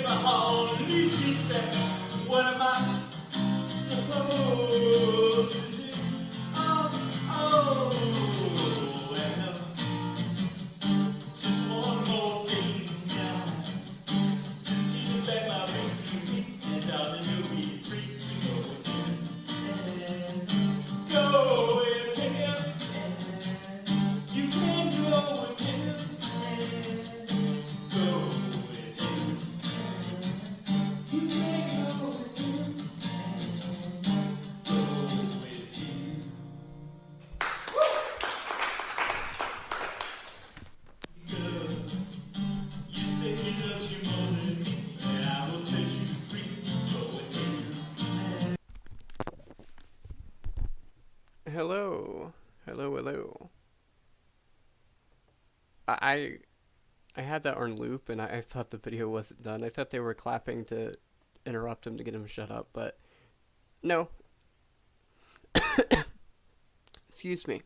if my heart leaves me sad, what am I supposed to do? Oh, well, just one more thing now. Just give back my ring to me, and darling, you'll be free to go again. And go with him, and you can go with him, and go with him. You can go with him, and go with him. You say he loves you more than me, and I will set you free. Go with him. Hello. Hello. I had that on loop and I thought the video wasn't done. I thought they were clapping to interrupt him to get him shut up, but no. Excuse me.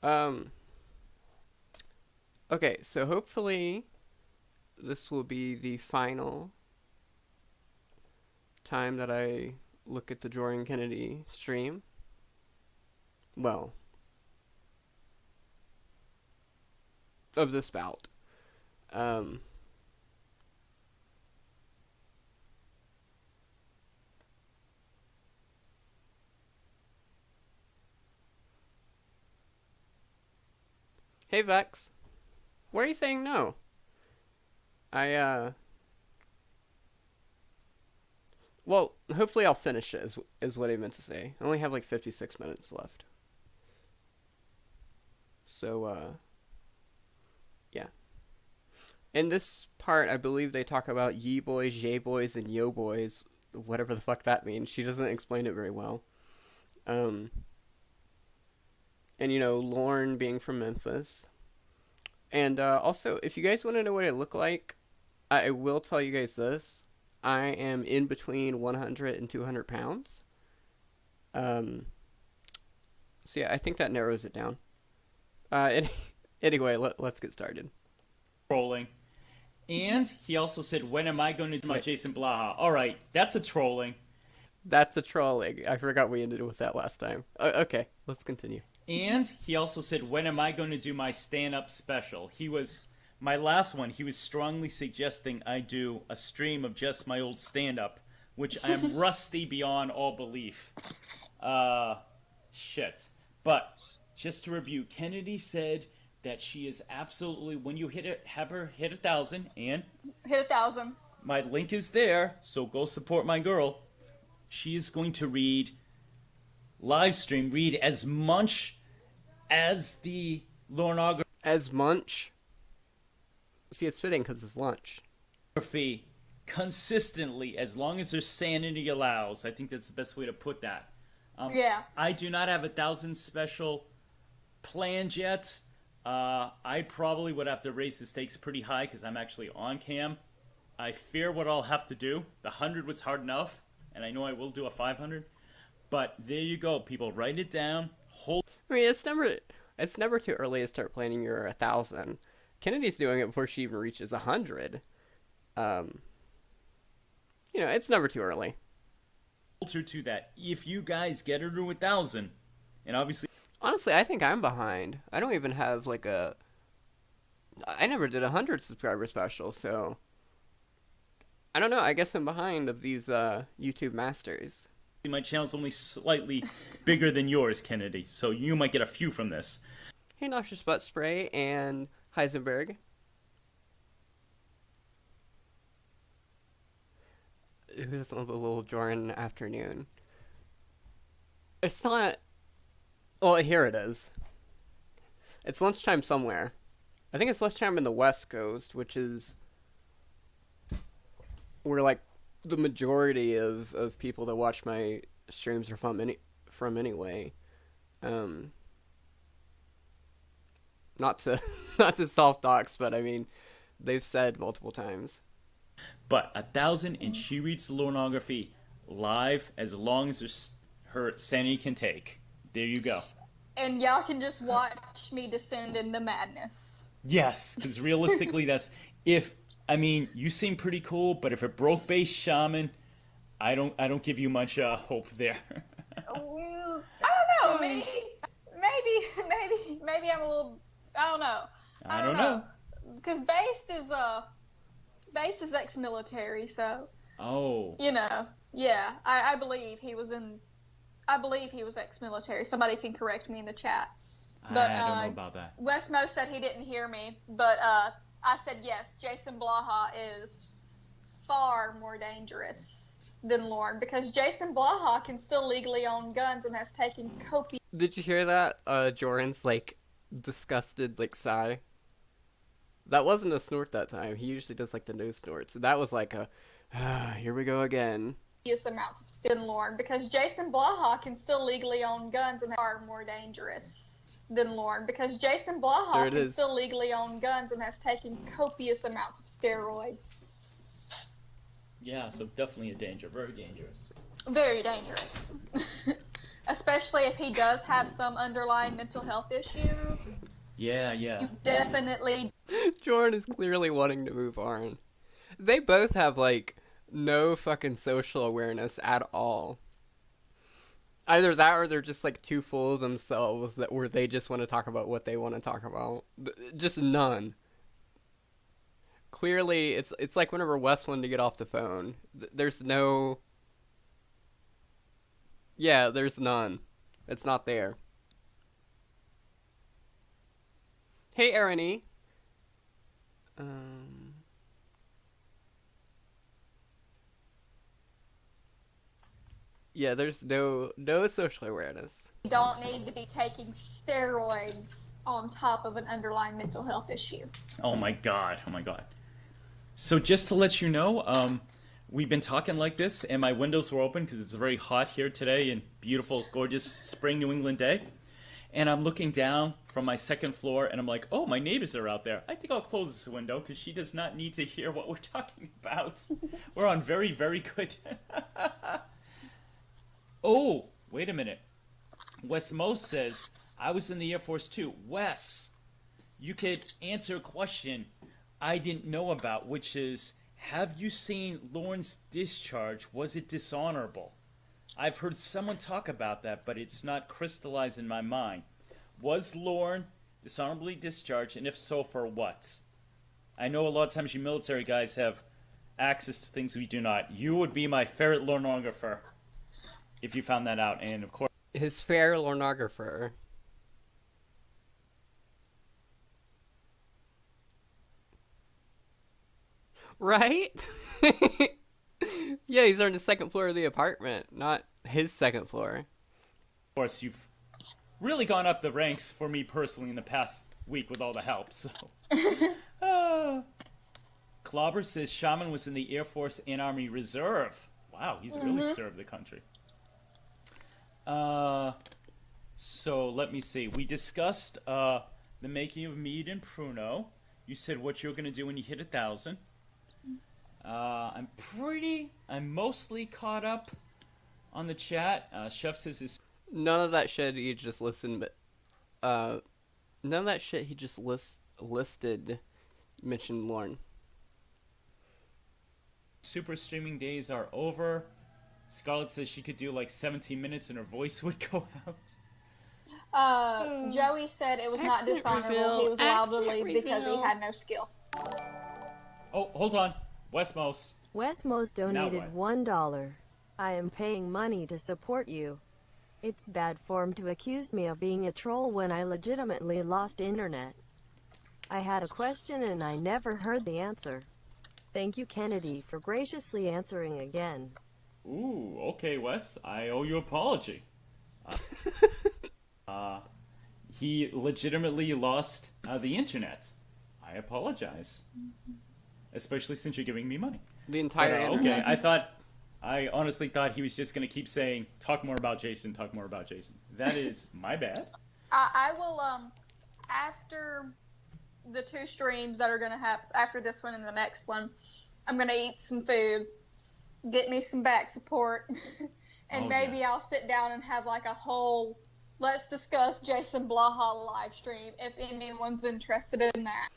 Okay, so hopefully this will be the final time that I look at the Jorrun Kennedy stream. Well, of this bout. Hey Vex, why are you saying no? Well, hopefully I'll finish it, is what I meant to say. I only have like 56 minutes left. So, yeah. In this part, I believe they talk about ye boys, yay boys, and yo boys, whatever the fuck that means. She doesn't explain it very well. And you know, Lauren being from Memphis. And also, if you guys want to know what I look like, I will tell you guys this. I am in between 100 and 200 pounds. So yeah, I think that narrows it down. Anyway, let's get started. Trolling. And he also said, when am I going to do my Jason Blaha? Alright, that's a trolling. That's a trolling. I forgot we ended with that last time. Okay, let's continue. And he also said, when am I going to do my stand-up special? My last one, he was strongly suggesting I do a stream of just my old stand-up, which I am rusty beyond all belief. Shit. But, just to review, Kennedy said that she is absolutely, when you have her hit 1,000, and... Hit 1,000. My link is there, so go support my girl. She is going to read as much as the Lornography. As munch? See, it's fitting because it's lunch. Consistently, as long as her sanity allows. I think that's the best way to put that. Yeah. I do not have 1,000 special planned yet. I probably would have to raise the stakes pretty high because I'm actually on cam. I fear what I'll have to do. The 100 was hard enough, and I know I will do a 500. But there you go, people. Write it down. I mean, it's never too early to start planning your 1,000. Kennedy's doing it before she even reaches 100. You know, it's never too early. To that, if you guys get her to 1,000, and obviously, honestly, I think I'm behind. I don't even have like I never did 100 subscriber special, so I don't know. I guess I'm behind of these YouTube masters. My channel's only slightly bigger than yours, Kennedy, so you might get a few from this. Hey, Nauseous Butt Spray and Heisenberg. Who doesn't love a little Jorrun afternoon? It's not... Well, here it is. It's lunchtime somewhere. I think it's lunchtime in the West Coast, which is where, like, the majority of people that watch my streams are from anyway. Not to soft docs, but I mean, they've said multiple times. But 1,000, and she reads the Lornography live as long as her sanity can take. There you go. And y'all can just watch me descend into madness. Yes, because realistically, that's if I mean you seem pretty cool, but if it broke base shaman, I don't give you much hope there. I don't know. Maybe I'm a little. I don't know. I I don't don't know. know. Because Based is ex-military, so Oh, yeah. I believe he was in. I believe he was ex-military. Somebody can correct me in the chat. But I don't know about that. Westmo said he didn't hear me, but I said yes. Jason Blaha is far more dangerous than Lauren because Jason Blaha can still legally own guns and has taken copious. Did you hear that? Jorrun's like disgusted like sigh. That wasn't a snort that time. He usually does like the no snorts. That was like a, here we go again. Amounts of than Lauren because Jason Blaha can still legally own guns and are more dangerous than Lauren because Jason Blaha can still legally own guns and has taken copious amounts of steroids. Yeah, so definitely a danger. Very dangerous. Very dangerous. Especially if he does have some underlying mental health issue. Yeah, yeah. You definitely. Jorrun is clearly wanting to move on. They both have like no fucking social awareness at all. Either that or they're just like too full of themselves that where they just want to talk about what they want to talk about. Just none. Clearly, it's like whenever Wes wanted to get off the phone. There's no. Yeah, there's none. It's not there. Hey, Aaron E. Yeah, there's no social awareness. You don't need to be taking steroids on top of an underlying mental health issue. Oh my god. Oh my god. So just to let you know, we've been talking like this, and my windows were open because it's very hot here today and beautiful, gorgeous spring New England day. And I'm looking down from my second floor, and I'm like, oh, my neighbors are out there. I think I'll close this window because she does not need to hear what we're talking about. We're on very, very good. Oh, wait a minute. Wes Mo says, I was in the Air Force too. Wes, you could answer a question I didn't know about, which is, have you seen Lauren's discharge? Was it dishonorable? I've heard someone talk about that, but it's not crystallized in my mind. Was Lauren dishonorably discharged, and if so, for what? I know a lot of times you military guys have access to things we do not. You would be my favorite lornographer if you found that out, and of course... His fair lornographer. Right? Yeah, he's on the second floor of the apartment, not his second floor. Of course, you've really gone up the ranks for me personally in the past week with all the help, so... Clobber says Shaman was in the Air Force and Army Reserve. Wow, he's really served the country. So let me see. We discussed the making of mead and Pruno. You said what you're going to do when you hit 1,000. I'm mostly caught up on the chat. Chef says his... None of that shit he just listened, but none of that shit he just listed mentioned Lauren. Super streaming days are over. Scarlett says she could do like 17 minutes and her voice would go out. Joey said it was not Accent dishonorable. reveal, He was allowed to accent leave because he reveal. had no skill. Oh, hold on. Westmos. Westmos donated what? $1. I am paying money to support you. It's bad form to accuse me of being a troll when I legitimately lost internet. I had a question and I never heard the answer. Thank you, Kennedy, for graciously answering again. Ooh, okay, Wes. I owe you an apology. He legitimately lost the internet. I apologize. Especially since you're giving me money. The entire Okay, internet. I honestly thought he was just going to keep saying, talk more about Jason, talk more about Jason. That is my bad. I will, after the 2 streams that are going to happen, after this one and the next one, I'm going to eat some food, get me some back support, and maybe I'll sit down and have like a whole, let's discuss Jason Blaha live stream if anyone's interested in that.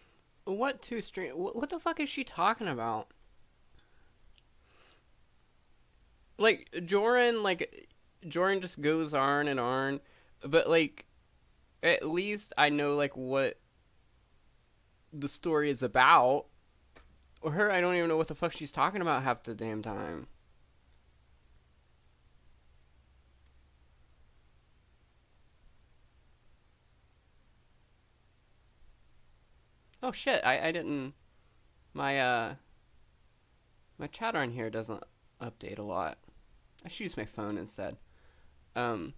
What two stream? What the fuck is she talking about? Like Jorrun just goes on and on, but like at least I know like what the story is about. Or her, I don't even know what the fuck she's talking about half the damn time. Oh shit, I didn't my my chat on here doesn't update a lot. I should use my phone instead. Um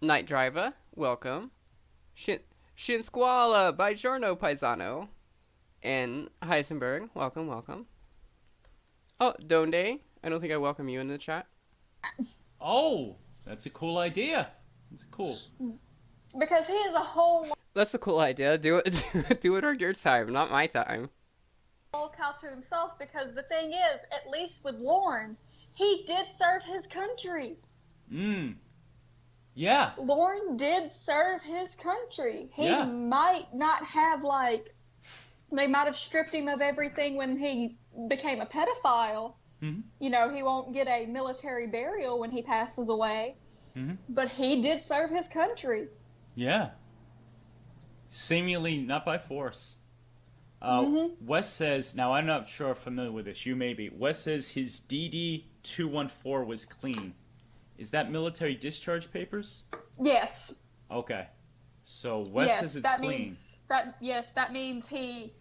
Night Driver, welcome. Shin Squala by Giorno Paisano. And Heisenberg, welcome, welcome. Oh, Donde, I don't think I welcome you in the chat. Oh, that's a cool idea. That's cool. Because he has a whole That's a cool idea. Do it do it on your time, not my time. cow to himself. Because the thing is, at least with Lorne, he did serve his country. Yeah. Lorne did serve his country. He Yeah. might not have, like, they might have stripped him of everything when he became a pedophile. Mhm. You know, he won't get a military burial when he passes away. But he did serve his country. Yeah. Seemingly not by force. Wes says, now I'm not sure familiar with this, you may be. Wes says his DD-214 was clean. Is that military discharge papers? Yes. Okay. So Wes says it's clean. That means he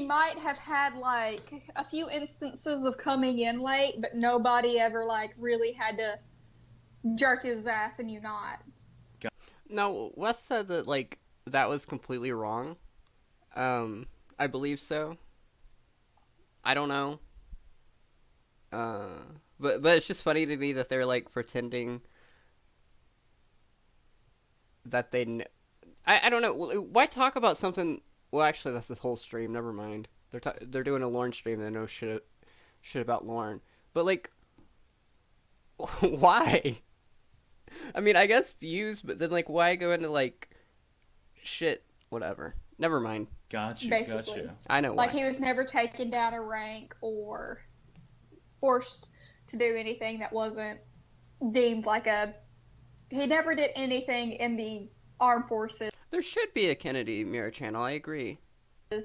might have had like a few instances of coming in late, but nobody ever like really had to jerk his ass and you not. No, Wes said that like that was completely wrong. I believe so. I don't know. But it's just funny to me that they're like pretending that they. I don't know. Why talk about something? Well, actually, that's this whole stream. Never mind. They're doing a Lorne stream. They know shit about Lorne. But like, why? I mean, I guess views, but then like, why go into like shit? Whatever. Never mind. Gotcha. Basically. Gotcha. I know why. Like he was never taken down a rank or forced to do anything that wasn't deemed like a. He never did anything in the armed forces There should be a Kennedy Mirror channel. I agree.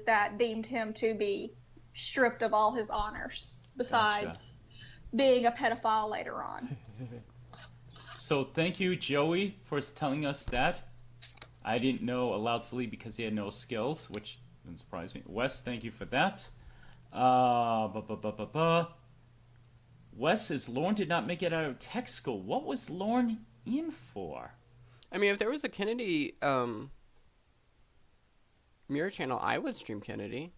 that deemed him to be stripped of all his honors, besides being a pedophile later on. So thank you, Joey, for telling us that. I didn't know allowed to leave because he had no skills, which didn't surprise me. Wes, thank you for that. Wes says Lorne did not make it out of tech school. What was Lorne in for? I mean, if there was a Kennedy Mirror channel, I would stream Kennedy.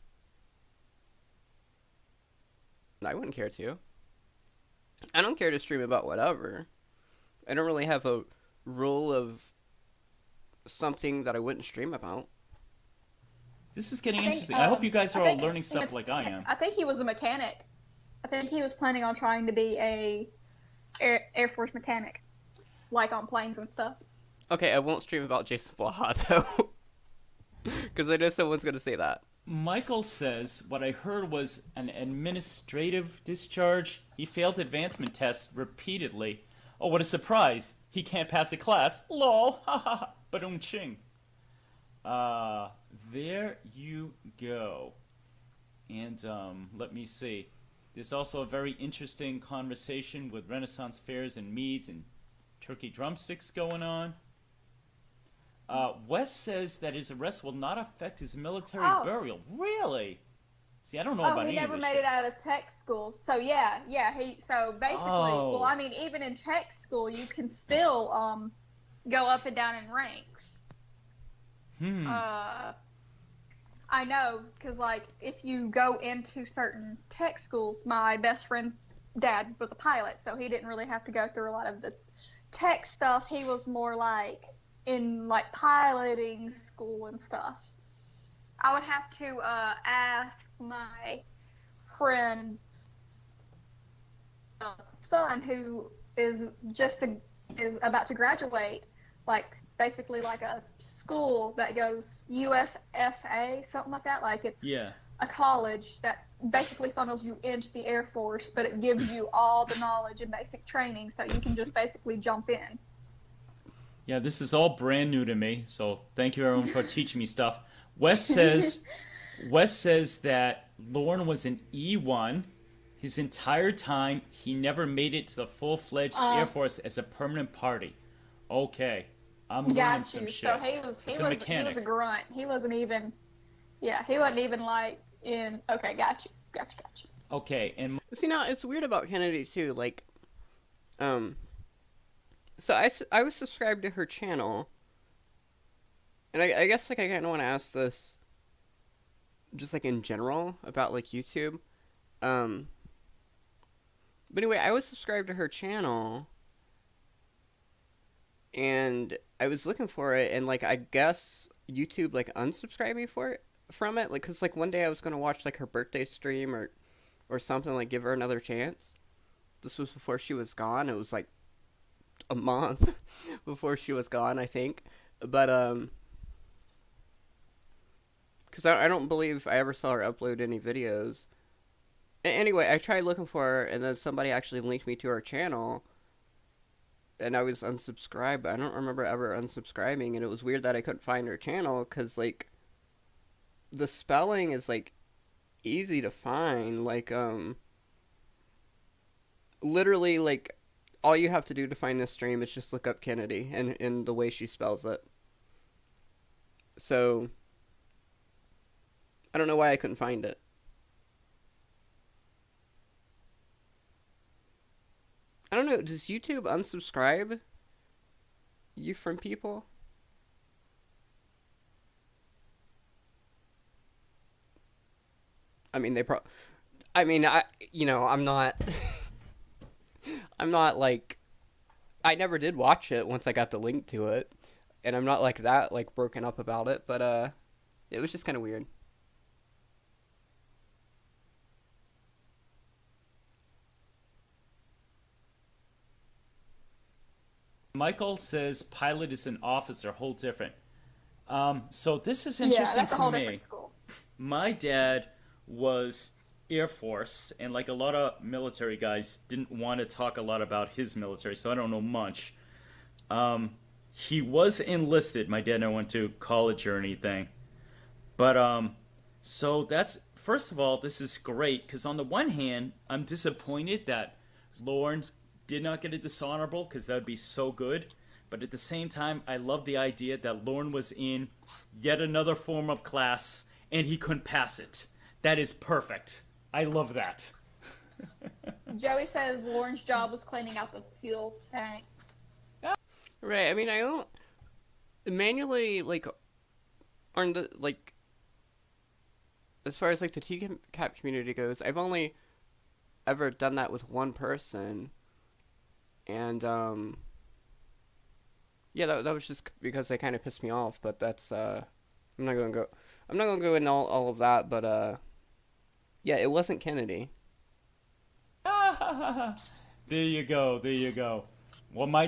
I wouldn't care to. I don't care to stream about whatever. I don't really have a rule of something that I wouldn't stream about. This is getting interesting. I hope you guys are all learning stuff like I am. I think he was a mechanic. I think he was planning on trying to be a Air Force mechanic, like on planes and stuff. Okay, I won't stream about Jason Blaha, though. Because I know someone's going to say that. Michael says what I heard was an administrative discharge. He failed advancement tests repeatedly. Oh, what a surprise. He can't pass a class. Lol. Ha ha ha. Ba-dum-ching. There you go. And, let me see. There's also a very interesting conversation with Renaissance fairs and meads and turkey drumsticks going on. Wes says that his arrest will not affect his military burial. Really? See, I don't know about any of this. He never made it out of tech school. So so basically, well, I mean, even in tech school, you can still go up and down in ranks. I know, because like if you go into certain tech schools, my best friend's dad was a pilot, so he didn't really have to go through a lot of the tech stuff. He was more like in like piloting school and stuff. I would have to ask my friend's son, who is about to graduate, like basically like a school that goes USFA, something like that. Like it's Yeah. a college that basically funnels you into the Air Force, but it gives you all the knowledge and basic training so you can just basically jump in. Yeah, this is all brand new to me, so thank you everyone for teaching me stuff. Wes says that Lauren was an E1 his entire time. He never made it to the full-fledged Air Force as a permanent party. Okay, I'm learning Got some you. shit. So he was As he a was he was mechanic. a grunt. He wasn't even he wasn't even like in okay, got you. Okay, and See, now it's weird about Kennedy too. Like, um, so I was subscribed to her channel, and I guess like I kind of want to ask this, just like in general about like YouTube. Um, but anyway, I was subscribed to her channel, and I was looking for it, and like I guess YouTube like unsubscribed me from it, like because like one day I was gonna watch like her birthday stream or something, like give her another chance. This was before she was gone. It was like a month before she was gone, I think. But because I don't believe I ever saw her upload any videos. Anyway, I tried looking for her, and then somebody actually linked me to her channel, and I was unsubscribed. But I don't remember ever unsubscribing, and it was weird that I couldn't find her channel because like the spelling is like easy to find. Like literally like all you have to do to find this stream is just look up Kennedy and in the way she spells it. So I don't know why I couldn't find it. I don't know, does YouTube unsubscribe you from people? I mean, I'm not I'm not like I never did watch it once I got the link to it, and I'm not like that like broken up about it, but it was just kind of weird. Michael says pilot is an officer, whole different. So this is Yeah, interesting that's a to whole me. different school. My dad was Air Force, and like a lot of military guys, didn't want to talk a lot about his military, so I don't know much. He was enlisted. My dad never went to college or anything. But so that's first of all, this is great because on the one hand, I'm disappointed that Lauren did not get a dishonorable because that would be so good. But at the same time, I love the idea that Lauren was in yet another form of class and he couldn't pass it. That is perfect. I love that. Joey says Lauren's job was cleaning out the fuel tanks. Right, I mean, I don't manually like aren't the like as far as like the TCAP community goes, I've only ever done that with one person, and yeah, that was just because they kind of pissed me off. But that's I'm not gonna go into all of that. But yeah, it wasn't Kennedy. There you go. There you go. Well, my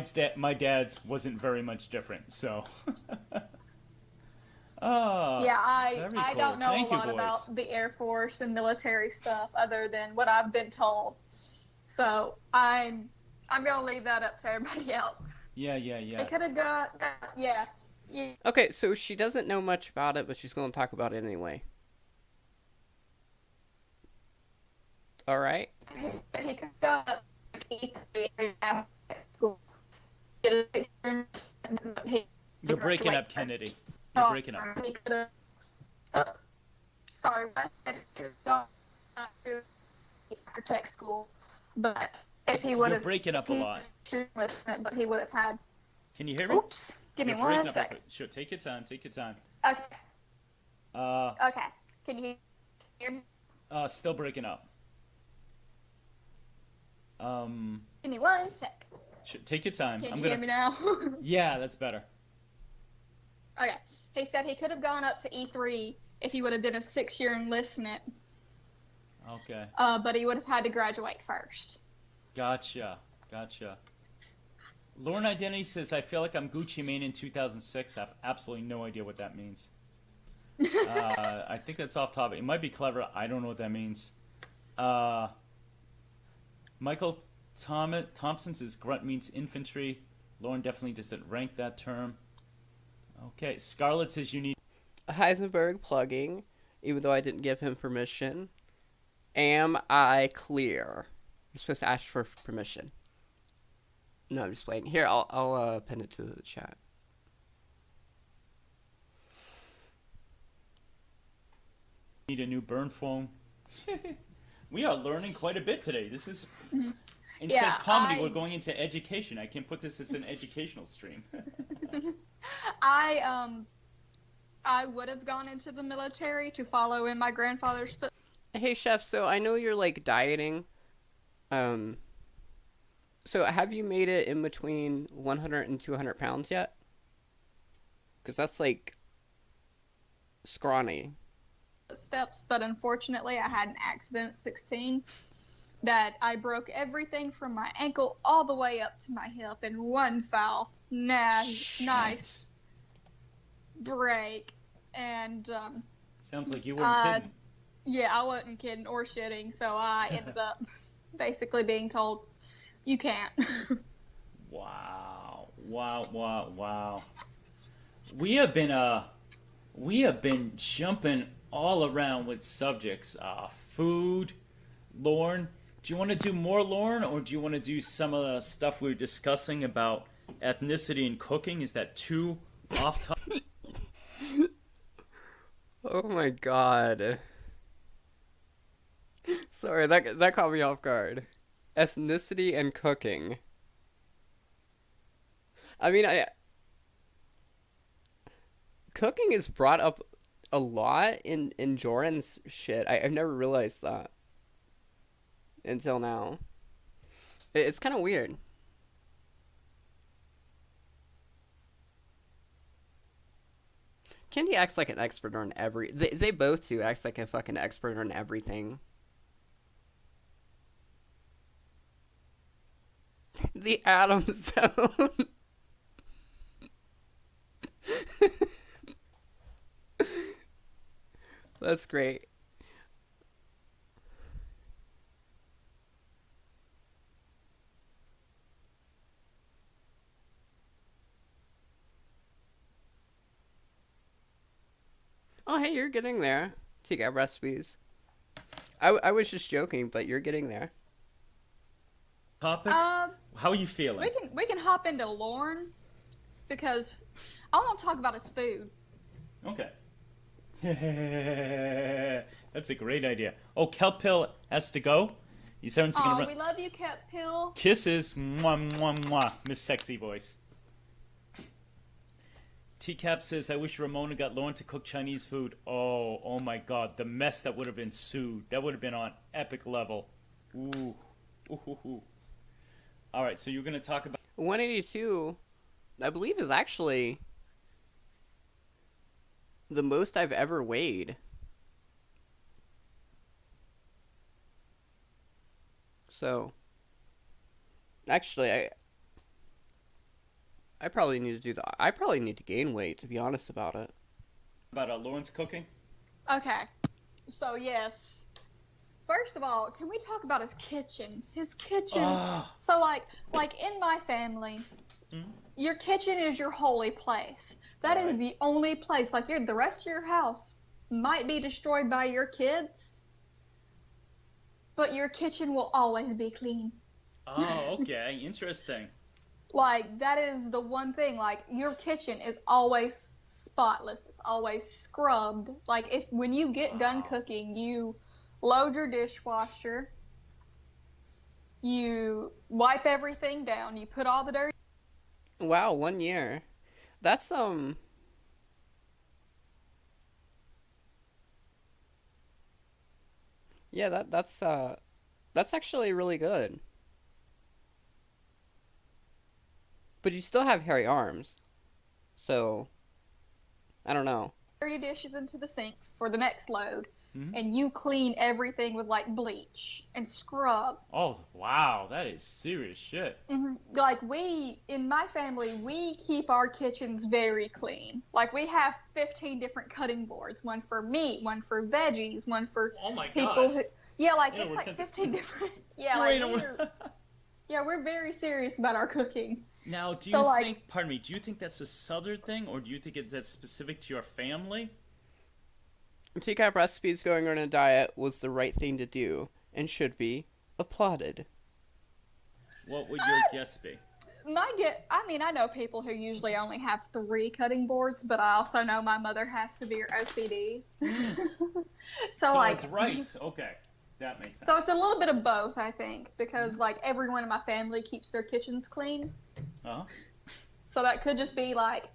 dad's wasn't very much different, so. Yeah, very I cool. don't know Thank a you, lot boys. about the Air Force and military stuff other than what I've been told. So I'm gonna leave that up to everybody else. Yeah. It could have got yeah. Okay, so she doesn't know much about it, but she's gonna talk about it anyway. All right. He could have got E3 after school. You're breaking up, Kennedy. You're breaking up. He could have. Sorry, but he could have gone to after tech school, but if he would You're have, breaking up a lot. Listen, but he would have had. Can you hear me? Oops, give me You're breaking one up. second. Sure, take your time. Take your time. Okay, Uh, okay. Can you hear me? Still breaking up. Give me one sec. Take your time. Can I'm you gonna. hear me now? Yeah, that's better. Okay. He said he could have gone up to E3 if he would have done a 6-year enlistment, Okay. but he would have had to graduate first. Gotcha. Lauren Identity says, I feel like I'm Gucci Mane in 2006. I have absolutely no idea what that means. I think that's off topic. It might be clever. I don't know what that means. Uh, Michael Thompson says, grunt means infantry. Lauren definitely doesn't rank that term. Okay, Scarlett says you need Heisenberg plugging, even though I didn't give him permission. Am I clear? You're supposed to ask for permission. No, I'm just playing. Here, I'll pin it to the chat. a new burn phone. We are learning quite a bit today. This is instead Yeah, of comedy, we're going into education. I can put this as an educational stream. I would have gone into the military to follow in my grandfather's footsteps. Hey, chef. So I know you're like dieting. So have you made it in between 100 and 200 pounds yet? Because that's like scrawny. But unfortunately I had an accident at 16 that I broke everything from my ankle all the way up to my hip in one foul. Nice break. And Sounds like you weren't kidding. yeah, I wasn't kidding or shitting, so I ended up basically being told you can't. Wow. We have been jumping all around with subjects. Food, Lauren. Do you want to do more, Lauren, or do you want to do some of the stuff we were discussing about ethnicity and cooking? Is that too off topic? Oh my god. Sorry, that caught me off guard. Ethnicity and cooking. I mean, cooking is brought up a lot in Jorrun's shit. I've never realized that until now. It's kind of weird. Candy acts like an expert on every. They both do acts like a fucking expert on everything. The Atom Zone. That's great. Oh, hey, you're getting there. To get recipes. I was just joking, but you're getting there. Topic? How are you feeling? We can hop into Lauren because I want to talk about his food. Okay. That's a great idea. Oh, Kelp Pill has to go. You sound Oh, gonna we love you, Cat Pill. Kisses, mwah, mwah, mwah, Miss Sexy Voice. T-Cap says, I wish Ramona got Lauren to cook Chinese food. Oh my god, the mess that would have been ensued. That would have been on epic level. Ooh. Alright, so you're going to talk about... 182, I believe, is actually the most I've ever weighed. So, actually, I probably need to do that. I probably need to gain weight, to be honest about it. About Lauren's cooking? Okay, so yes. First of all, can we talk about his kitchen? His kitchen. So like in my family, your kitchen is your holy place. That is the only place. Like the rest of your house might be destroyed by your kids, but your kitchen will always be clean. Oh, okay, interesting. Like that is the one thing. Like your kitchen is always spotless. It's always scrubbed. Like when you get done cooking, you load your dishwasher, you wipe everything down, you put all the dirty... Wow, 1 year. That's, yeah, that's actually really good. But you still have hairy arms. So, I don't know. dirty dishes into the sink for the next load. and you clean everything with like bleach and scrub. Oh, wow, that is serious shit. Like in my family, we keep our kitchens very clean. Like we have 15 different cutting boards, one for meat, one for veggies, one for Oh my people God. who, yeah, like Yeah, it's we're like sensitive. 15 different, yeah, Wait like a minute. yeah, we're very serious about our cooking. Now, do So, you like- think, pardon me, do you think that's a southern thing, or do you think it's that specific to your family? Teacup Recipes going on a diet was the right thing to do and should be applauded. What would your guess be? I know people who usually only have 3 cutting boards, but I also know my mother has severe OCD. So like, it's right. Okay. That makes sense. so it's a little bit of both, I think, because like everyone in my family keeps their kitchens clean. Uh-huh. So that could just be like,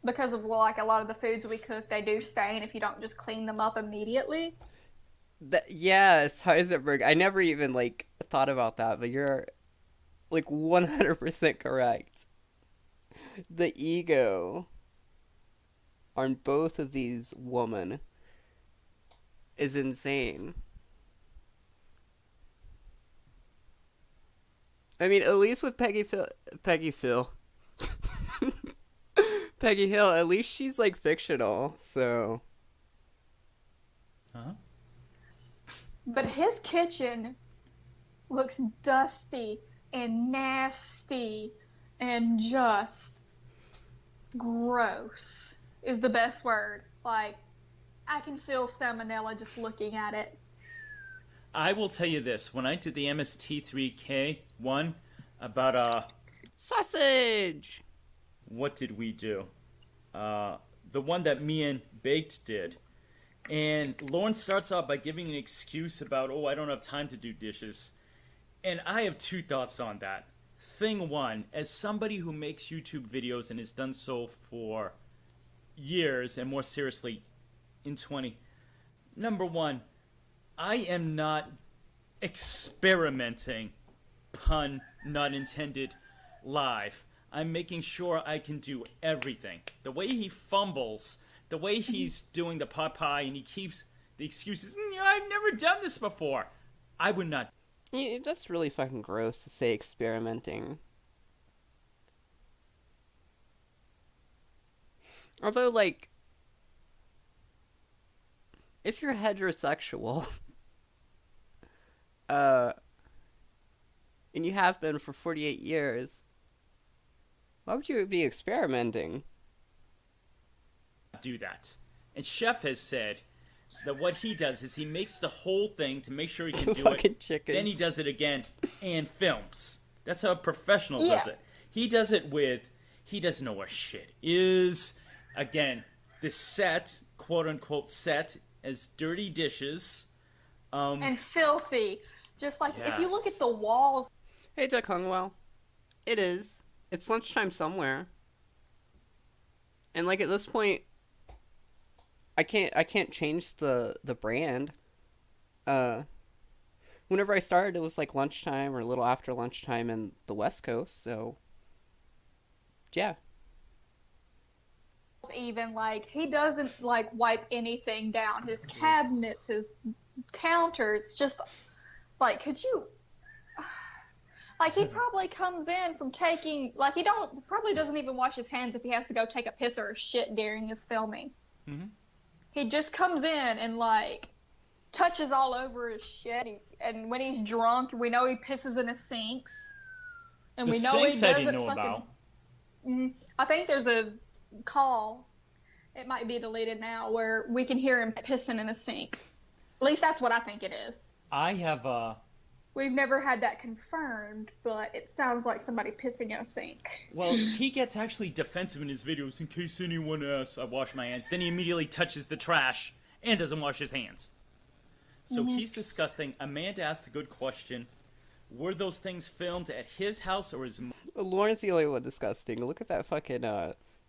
because of like a lot of the foods we cook, they do stain if you don't just clean them up immediately. Yes, Heisenberg. I never even like thought about that, but you're like 100% correct. The ego on both of these women is insane. I mean, at least with Peggy Hill, at least she's like fictional, so. Uh-huh. But his kitchen looks dusty and nasty and just gross is the best word. Like, I can feel salmonella just looking at it. I will tell you this. When I did the MST3K one about, Sausage! what did we do? The one that me and Baked did. And Lauren starts out by giving an excuse about, I don't have time to do dishes. And I have 2 thoughts on that. Thing one, as somebody who makes YouTube videos and has done so for years, and more seriously, in 20, number one, I am not experimenting, pun not intended, live. I'm making sure I can do everything. The way he fumbles, the way he's doing the pot pie, and he keeps the excuses, I've never done this before. I would not. Yeah, that's really fucking gross to say experimenting. Although, like, if you're heterosexual, and you have been for 48 years, why would you be experimenting? Do that. And Chef has said that what he does is he makes the whole thing to make sure he can do Fucking it. chickens. Then he does it again and films. That's how a professional does Yeah. it. He does it with, he doesn't know where shit is. Again, the set, quote unquote set, as dirty dishes. And filthy. Just like, if you look Yes. at the walls. Hey, Doug Hungwell. It is. It's lunchtime somewhere. And, like, at this point, I can't change the brand. Whenever I started, it was like lunchtime or a little after lunchtime in the West Coast, so yeah. Even like, he doesn't like wipe anything down. His cabinets, his counters, just like, could you, like, he probably comes in from taking, like, probably doesn't even wash his hands if he has to go take a piss or a shit during his filming. He just comes in and like touches all over his shit, and when he's drunk, we know he pisses in his sinks, and The we know he sinks I doesn't didn't know fucking. about. I think there's a call. It might be deleted now where we can hear him pissing in a sink. At least that's what I think it is. I have, We've never had that confirmed, but it sounds like somebody pissing in a sink. well, he gets actually defensive in his videos. In case anyone asks, I wash my hands. Then he immediately touches the trash and doesn't wash his hands. So he's disgusting. Amanda asked a good question. Were those things filmed at his house or his Lauren's the only one disgusting. Look at that fucking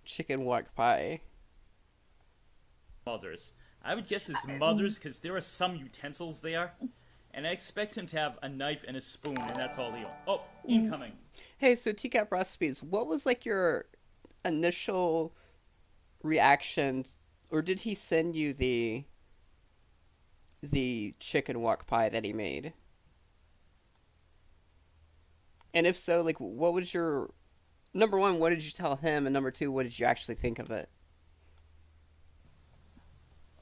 chicken wok pie. mother's? I would guess his mother's, because there are some utensils there. And I expect him to have a knife and a spoon, and that's all he'll... Oh, incoming. Hey, so Teacup Recipes, what was like your initial reaction, or did he send you the the chicken wok pie that he made? And if so, like, what was your number one? What did you tell him? And number two, what did you actually think of it?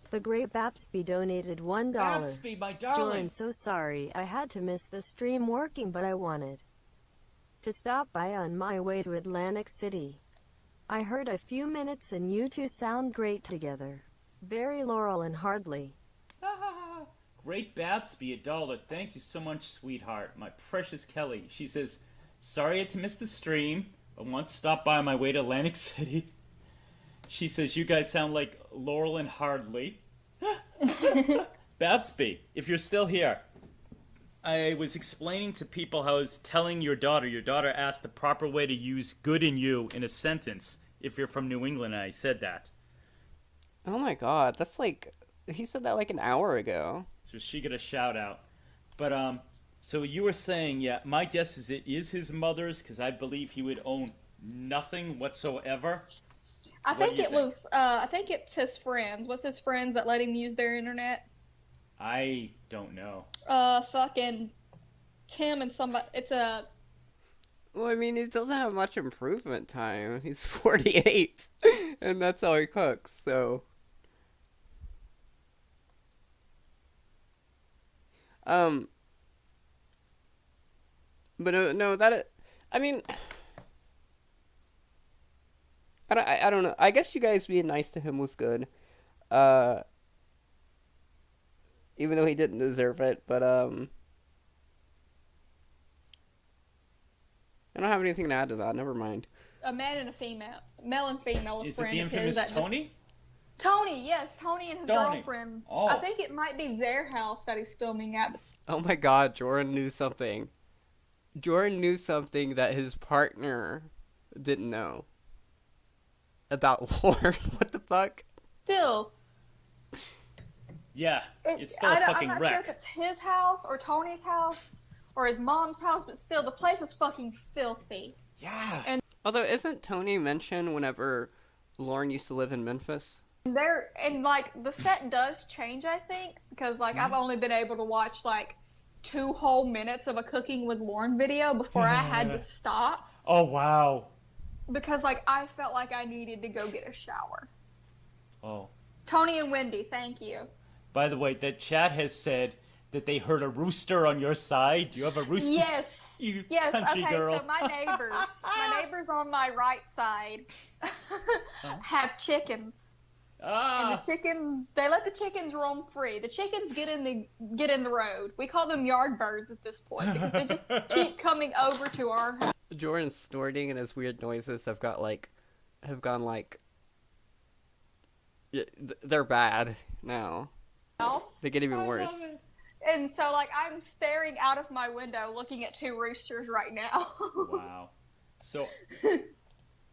The Great Babsby donated $1. Babsby, my darling. Jorrun, so sorry I had to miss the stream working, but I wanted to stop by on my way to Atlantic City. I heard a few minutes and you two sound great together. Very Laurel and Hardly. Great Babsby, $1. Thank you so much, sweetheart. My precious Kelly. She says, sorry I had to miss the stream, but once stopped by on my way to Atlantic City. She says, you guys sound like Laurel and Hardly. Babsby, if you're still here, I was explaining to people how I was telling your daughter asked the proper way to use good in you in a sentence if you're from New England, and I said that. Oh my god, that's like he said that like an hour ago. So she got a shout out. But so you were saying, yeah, my guess is it is his mother's because I believe he would own nothing whatsoever. I What do think you it think? was. I think it's his friends. What's his friends that let him use their internet? I don't know. Fucking Tim and somebody. It's a. Well, I mean, he doesn't have much improvement time. He's 48, and that's how he cooks. So, um, but no, that I mean, I don't know. I guess you guys being nice to him was good. Uh, even though he didn't deserve it, but I don't have anything to add to that. Never mind. A man and a female, male and female, a Is it friend the of his infamous that just. Tony? Tony, yes, Tony and his Tony. girlfriend. Oh. I think it might be their house that he's filming at, but Oh my god, Jordan knew something. Jordan knew something that his partner didn't know about Lord. What the fuck? still, Yeah, it's still a I'm fucking not sure wreck. if it's his house or Tony's house or his mom's house, but still, the place is fucking filthy. Yeah. Although, isn't Tony mentioned whenever Lauren used to live in Memphis? And like the set does change, I think, because like I've only been able to watch like 2 whole minutes of a Cooking with Lauren video before I had to stop Oh, wow. because like I felt like I needed to go get a shower. Oh. Tony and Wendy, thank you. By the way, the chat has said that they heard a rooster on your side. Do you have a rooster? Yes. You Yes, country okay, girl. so my neighbors on my right side have chickens. And Ah. the chickens, they let the chickens roam free. The chickens get in the road. We call them yard birds at this point because they just keep coming over to our house. Jordan's snorting and his weird noises have gone like, yeah, they're bad now. They get even I love worse. it. And so like I'm staring out of my window looking at 2 roosters right now. Wow. So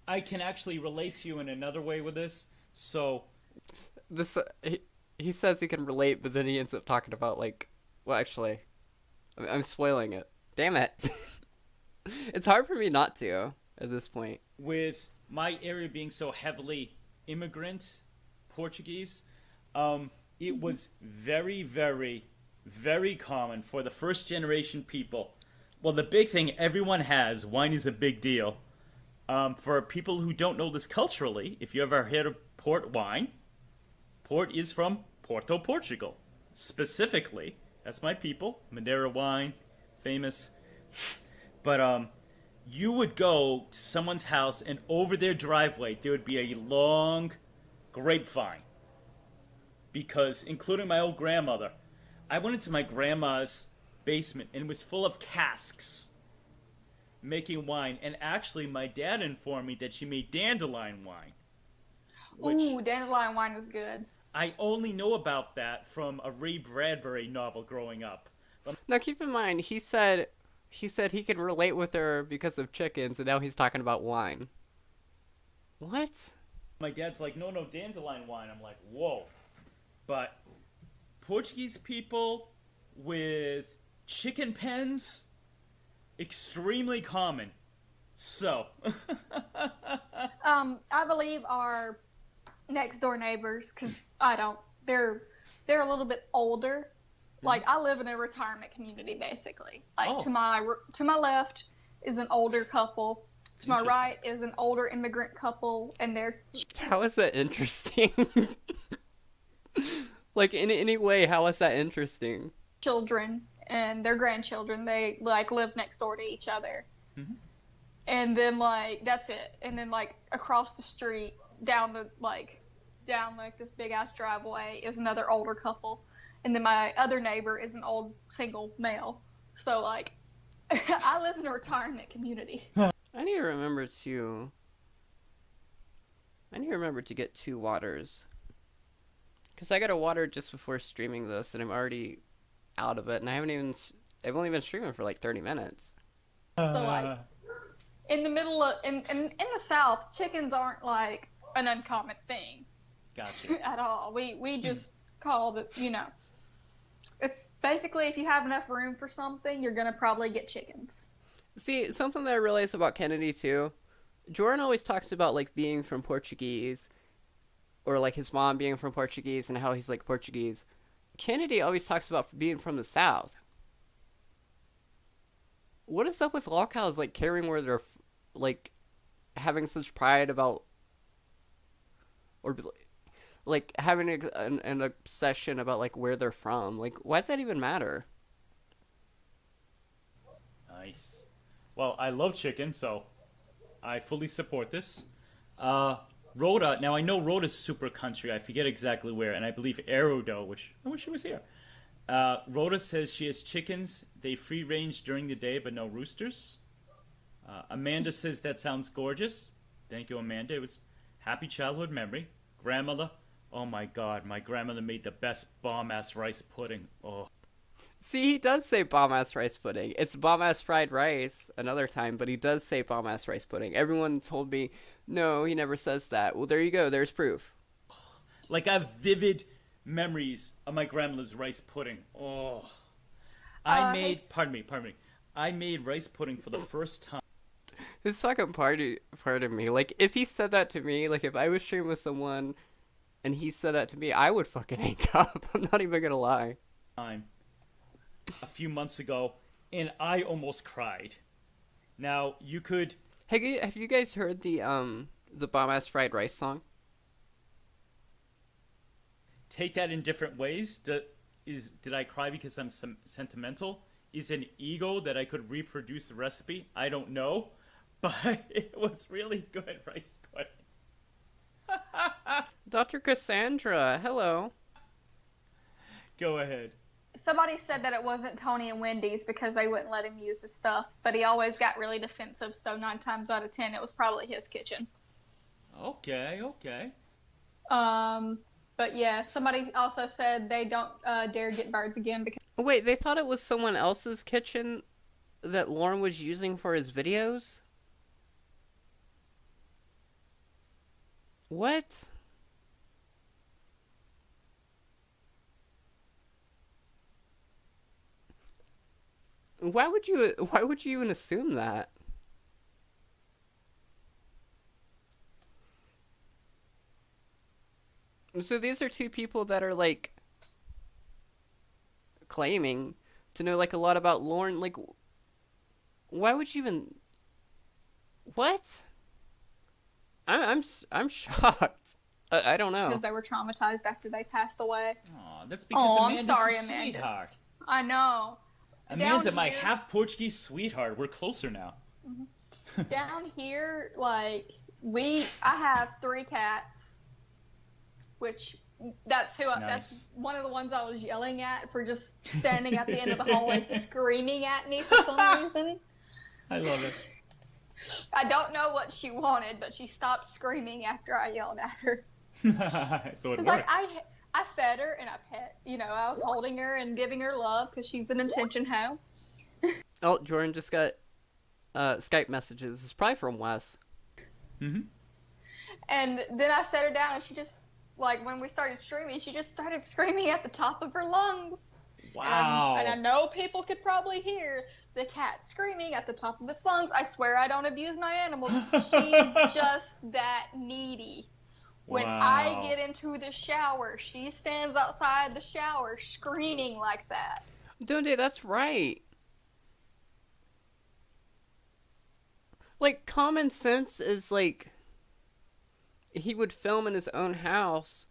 I can actually relate to you in another way with this. So This he says he can relate, but then he ends up talking about like, well, actually, I'm spoiling it. Damn it! It's hard for me not to at this point. with my area being so heavily immigrant Portuguese, it was very, very, very common for the first generation people. Well, the big thing everyone has, wine is a big deal. For people who don't know this culturally, if you ever heard of port wine, port is from Porto, Portugal. Specifically, that's my people. Madeira wine, famous. But you would go to someone's house, and over their driveway there would be a long grapevine. Because, including my old grandmother, I went into my grandma's basement and it was full of casks making wine. And actually, my dad informed me that she made dandelion wine. Which Ooh, dandelion wine is good. I only know about that from a Ray Bradbury novel growing up. Now, keep in mind, he said he could relate with her because of chickens, and now he's talking about wine. What? My dad's like, no, dandelion wine. I'm like, whoa. But Portuguese people with chicken pens, extremely common. So, I believe our next door neighbors, because they're they're a little bit older. Like, I live in a retirement community, basically. Like, to my left is an older couple. To my right is an older immigrant couple, and they're... How is that interesting? Like, in any way, how is that interesting? Children and their grandchildren, they, like, live next door to each other. Mm-hmm. And then, like, that's it. And then, like, across the street, down, this big-ass driveway is another older couple. And then my other neighbor is an old single male. So, like, I live in a retirement community. I need to remember to get 2 waters. Because I got a water just before streaming this, and I'm already out of it. And I've only been streaming for like 30 minutes. So, like, in the middle of, in the South, chickens aren't, like, an uncommon thing. Gotcha. At all. We just call it, you know. It's basically, if you have enough room for something, you're going to probably get chickens. See, something that I realized about Kennedy, too. Jorrun always talks about, like, being from Portuguese. Or, like, his mom being from Portuguese and how he's, like, Portuguese. Kennedy always talks about being from the South. What is up with locals, like, caring where they're, like, having such pride about... Or, like, having an obsession about, like, where they're from. Like, why does that even matter? Nice. Well, I love chicken, so I fully support this. Rhoda, now I know Rhoda's super country. I forget exactly where, and I believe Aerodo, which I wish she was here. Rhoda says she has chickens. They free range during the day, but no roosters. Amanda says that sounds gorgeous. Thank you, Amanda. It was happy childhood memory. Grandmother, oh my God, my grandmother made the best bomb-ass rice pudding. Oh. See, he does say bomb-ass rice pudding. It's bomb-ass fried rice another time, but he does say bomb-ass rice pudding. Everyone told me, no, he never says that. Well, there you go. There's proof. Like, I have vivid memories of my grandmother's rice pudding. Oh. Pardon me. I made rice pudding for the first time. This fucking part of me, like, if he said that to me, like, if I was streaming with someone and he said that to me, I would fucking hang up. I'm not even gonna lie. A few months ago, and I almost cried. Now, you could... Hey, have you guys heard the bomb-ass fried rice song? Take that in different ways. Did I cry because I'm sentimental? Is an ego that I could reproduce the recipe? I don't know. But it was really good rice pudding. Dr. Cassandra, hello. Go ahead. Somebody said that it wasn't Tony and Wendy's because they wouldn't let him use his stuff, but he always got really defensive, so 9 times out of 10 it was probably his kitchen. Okay. But yeah, somebody also said they don't dare get birds again because... Wait, they thought it was someone else's kitchen that Lauren was using for his videos? What? Why would you even assume that? So these are 2 people that are, like, claiming to know, like, a lot about Lauren. Like, why would you even... What? I'm shocked. I don't know. Because they were traumatized after they passed away. Aw, that's because Amanda's I'm sorry, a Amanda. sweetheart. I know. Amanda, my half-Portuguese sweetheart. We're closer now. Mm-hmm. Down here, like, I have 3 cats, which that's Nice. that's one of the ones I was yelling at for just standing at the end of the hallway screaming at me for some reason. I love it. I don't know what she wanted, but she stopped screaming after I yelled at her. So it worked. Like, I fed her and I was holding her and giving her love because she's an attention hoe. Oh, Jordan just got Skype messages. It's probably from Wes. Mm-hmm. And then I set her down and she just, like, when we started streaming, she just started screaming at the top of her lungs. Wow. And I know people could probably hear the cat screaming at the top of its lungs. I swear I don't abuse my animals. She's just that needy. When I Wow. get into the shower, she stands outside the shower screaming like that. Donde, that's right. Like, common sense is like he would film in his own house.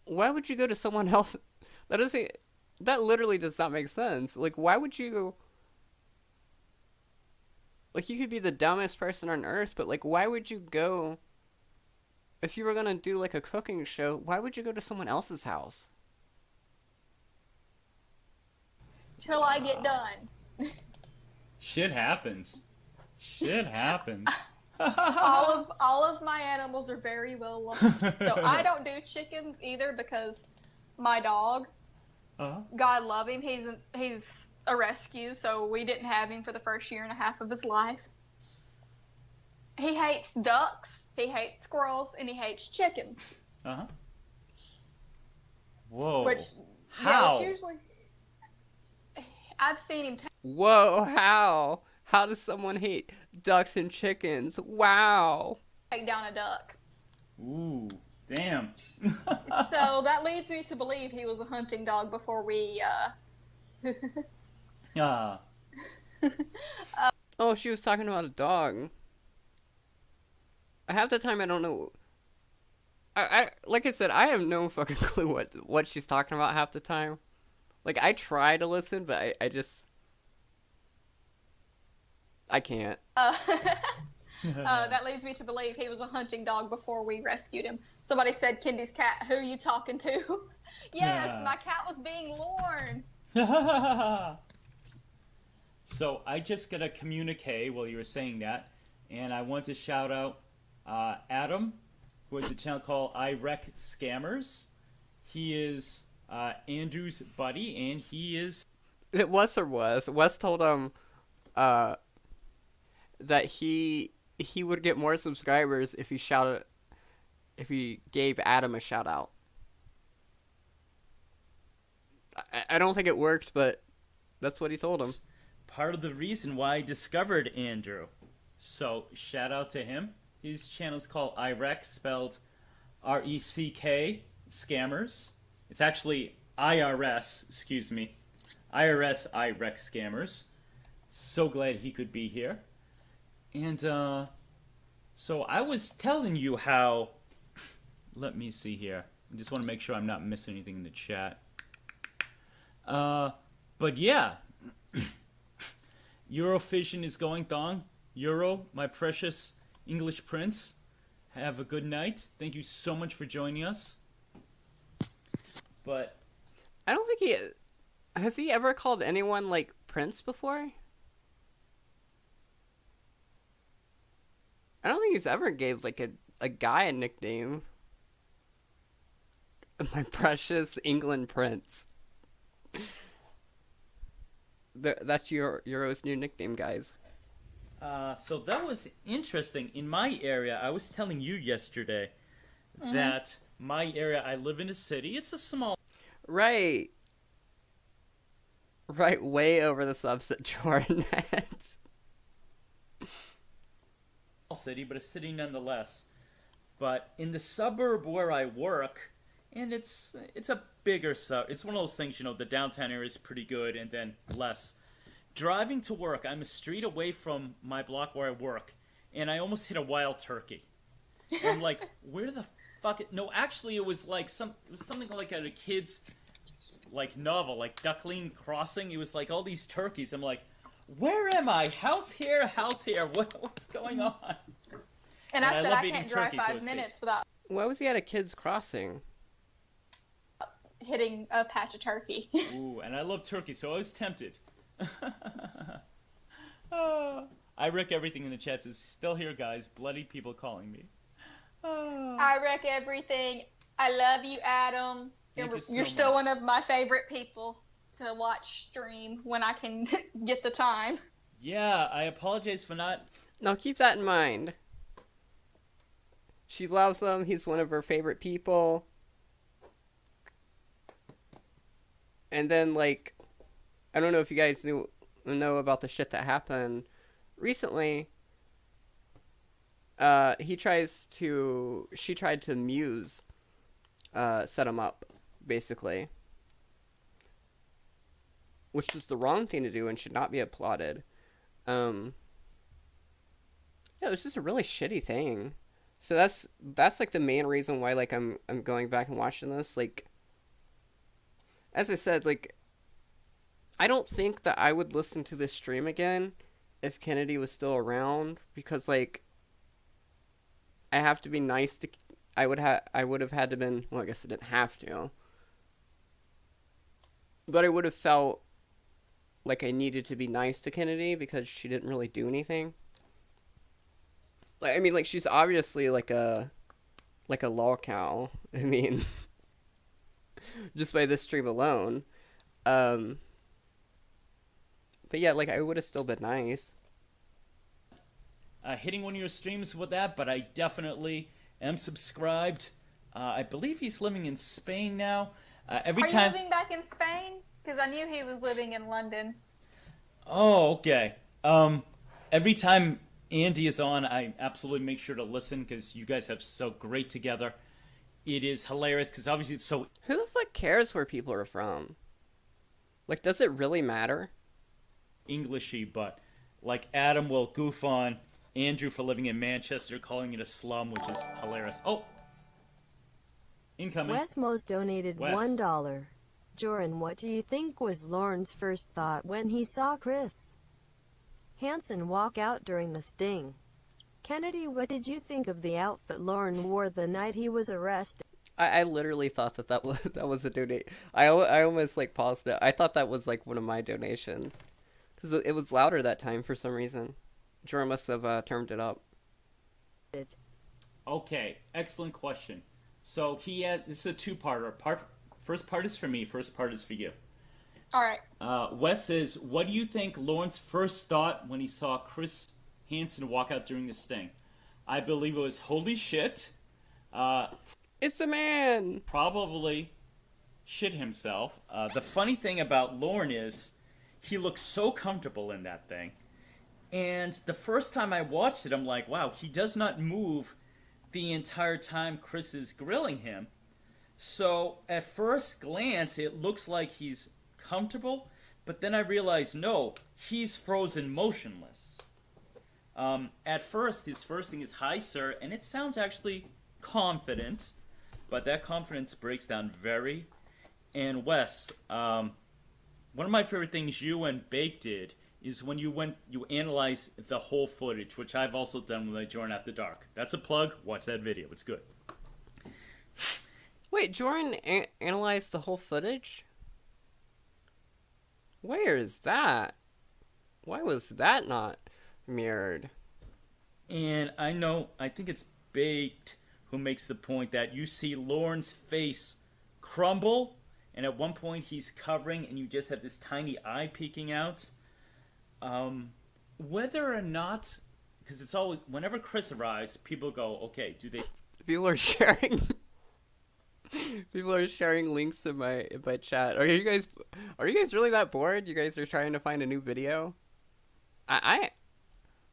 Why would you go to someone else? That doesn't. That literally does not make sense. Like, why would you? Like, you could be the dumbest person on earth, but like, why would you go? If you were gonna do like a cooking show, why would you go to someone else's house? Till I get done. Shit happens. Shit happens. All of my animals are very well loved. So I don't do chickens either because my dog, Uh-huh. God love him, he's a rescue, so we didn't have him for the first year and a half of his life. He hates ducks, he hates squirrels, and he hates chickens. Uh-huh. Whoa. Which, How? yeah, which usually I've seen him Whoa, how? How does someone hate ducks and chickens? Wow. take down a duck. Ooh, damn. So that leads me to believe he was a hunting dog before we, Ah. Oh, she was talking about a dog. Half the time I don't know. I like I said, I have no fucking clue what she's talking about half the time. Like, I try to listen, but I just I can't. that leads me to believe he was a hunting dog before we rescued him. Somebody said, Kendi's cat, who you talking to? Yes, my cat was being lorn. So I just got a communique while you were saying that, and I want to shout out Adam, who has a channel called I Wreck Scammers. He is Andrew's buddy, and he is... It was or was. Wes told him that he would get more subscribers if he gave Adam a shout out. I don't think it worked, but that's what he told him. part of the reason why I discovered Andrew. So shout out to him. His channel is called IREC, spelled R-E-C-K, Scammers. It's actually IRS, excuse me. IRS IREC Scammers. So glad he could be here. And so I was telling you how... Let me see here. I just want to make sure I'm not missing anything in the chat. But yeah. Eurovision is going thong. Euro, my precious English prince. Have a good night. Thank you so much for joining us. But I don't think he... Has he ever called anyone, like, Prince before? I don't think he's ever gave, like, a guy a nickname. My precious England Prince. That's Euro's new nickname, guys. so that was interesting. In my area, I was telling you yesterday that my area, I live in a city. It's a small Right. Right, way over the subs at Jorrun. city, but a city nonetheless. But in the suburb where I work, and it's a bigger it's one of those things, you know, the downtown area is pretty good, and then less. Driving to work, I'm a street away from my block where I work, and I almost hit a wild turkey. And I'm like, where the fuck? No, actually, it was something like a kid's like novel, like Duckling Crossing. It was like all these turkeys. I'm like, where am I? House here, what's going on? And I I said love I eating can't drive turkey, so 5 it's minutes without Why was he at a kid's crossing? hitting a patch of turkey. Ooh, and I love turkey, so I was tempted. I wreck everything in the chat. Says still here, guys. Bloody people calling me. I wreck everything. I love you, Adam. Thank you so You're still much. one of my favorite people to watch stream when I can get the time. Yeah, I apologize for not. Now keep that in mind. She loves him. He's one of her favorite people. And then, like, I don't know if you guys know about the shit that happened recently. She tried to muse, set him up, basically. Which is the wrong thing to do and should not be applauded. Yeah, it was just a really shitty thing. So that's like the main reason why like I'm going back and watching this. Like, as I said, like, I don't think that I would listen to this stream again if Kennedy was still around, because like I have to be nice to. I would have had to been. Well, I guess I didn't have to, but I would have felt like I needed to be nice to Kennedy because she didn't really do anything. Like, I mean, like, she's obviously like a lol cow. I mean, just by this stream alone. But yeah, like, I would have still been nice. Hitting one of your streams with that, but I definitely am subscribed. I believe he's living in Spain now. Every Are time. you living back in Spain? Because I knew he was living in London. Oh, okay. Every time Andy is on, I absolutely make sure to listen because you guys have so great together. It is hilarious because obviously it's so Who the fuck cares where people are from? Like, does it really matter? Englishy, but like Adam will goof on Andrew for living in Manchester, calling it a slum, which is hilarious. Oh, incoming. Wes Mose donated Wes. $1. Jorrun, what do you think was Lauren's first thought when he saw Chris Hansen walk out during the sting? Kennedy, what did you think of the outfit Lauren wore the night he was arrested? I literally thought that was a donate. I almost like paused it. I thought that was like one of my donations, because it was louder that time for some reason. Jorrun must have turned it up. Okay, excellent question. So this is a two-parter. First part is for me. First part is for you. All right. Wes says, what do you think Lauren's first thought when he saw Chris Hansen walk out during the sting? I believe it was, holy shit. It's a man! Probably shit himself. The funny thing about Lauren is he looks so comfortable in that thing. And the first time I watched it, I'm like, wow, he does not move the entire time Chris is grilling him. So at first glance, it looks like he's comfortable, but then I realized, no, he's frozen motionless. At first, his first thing is, hi, sir, and it sounds actually confident, but that confidence breaks down very. And Wes, one of my favorite things you and Bake did is when you analyze the whole footage, which I've also done when I join After Dark. That's a plug. Watch that video. It's good. Wait, Jorrun analyzed the whole footage? Where is that? Why was that not mirrored? And I think it's Baked who makes the point that you see Lauren's face crumble, and at one point he's covering, and you just have this tiny eye peeking out. Whether or not, because it's always, whenever Chris arrives, people go, okay, do they... People are sharing... People are sharing links in my chat. Are you guys really that bored? You guys are trying to find a new video? I'm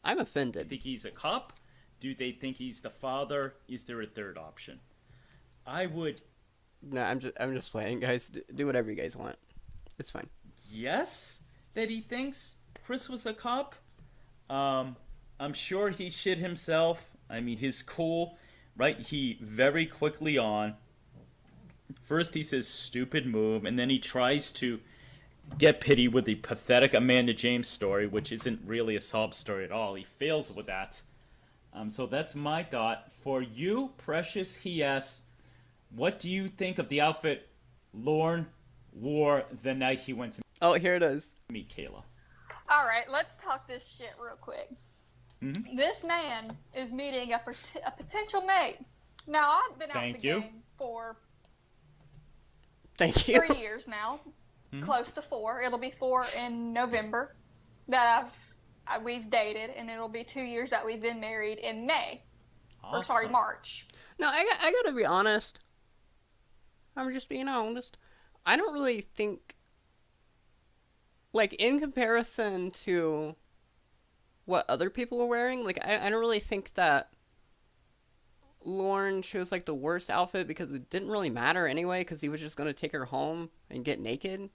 offended. think he's a cop? Do they think he's the father? Is there a third option? I would No, I'm just playing, guys. Do whatever you guys want. It's fine. guess that he thinks Chris was a cop. I'm sure he shit himself. I mean, he's cool, right? He very quickly on. First he says stupid move, and then he tries to get pity with the pathetic Amanda James story, which isn't really a sob story at all. He fails with that. So that's my thought. For you, Precious, he asks, what do you think of the outfit Lauren wore the night he went to Oh, here it is. meet Kayla? All right, let's talk this shit real quick. Mhm. This man is meeting a potential mate. Now, I've been out Thank the you. game for Thank you. 3 years now, Hmm? close to 4. It'll be 4 in November that we've dated, and it'll be 2 years that we've been married in May. Or sorry, Awesome. March. No, I gotta be honest. I'm just being honest. I don't really think, like, in comparison to what other people are wearing, like, I don't really think that Lauren chose like the worst outfit because it didn't really matter anyway, because he was just gonna take her home and get naked.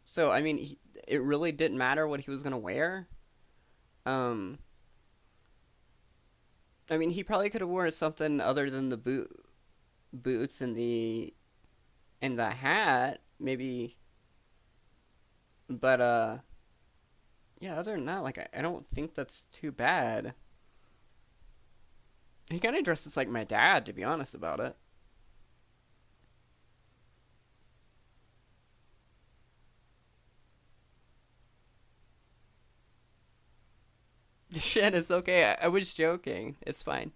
So I mean, it really didn't matter what he was gonna wear. Um, I mean, he probably could have worn something other than the boots and the hat, maybe. But yeah. Other than that, like I don't think that's too bad. He kind of dresses like my dad, to be honest about it. Shen, it's okay. I was joking. It's fine.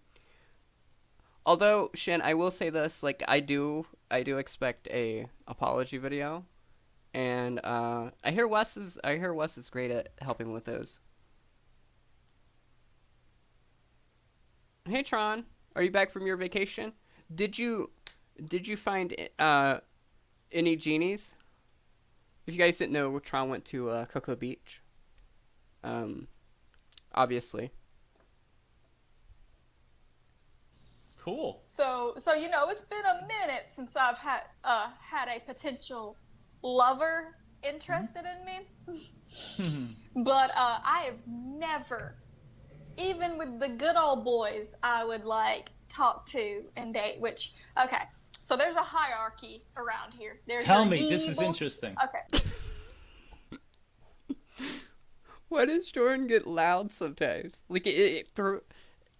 Although, Shen, I will say this: like, I do expect a apology video, and I hear Wes is great at helping with those. Hey, Tron, are you back from your vacation? Did you did you find any genies? If you guys didn't know, Tron went to Cocoa Beach. Um, obviously. Cool. So you know, it's been a minute since I've had a potential lover interested in me. But I have never, even with the good old boys, I would like talk to and date. Which, okay, so there's a hierarchy around here. There's Tell your me, this is evil- interesting. Okay, Why does Jordan get loud sometimes? Like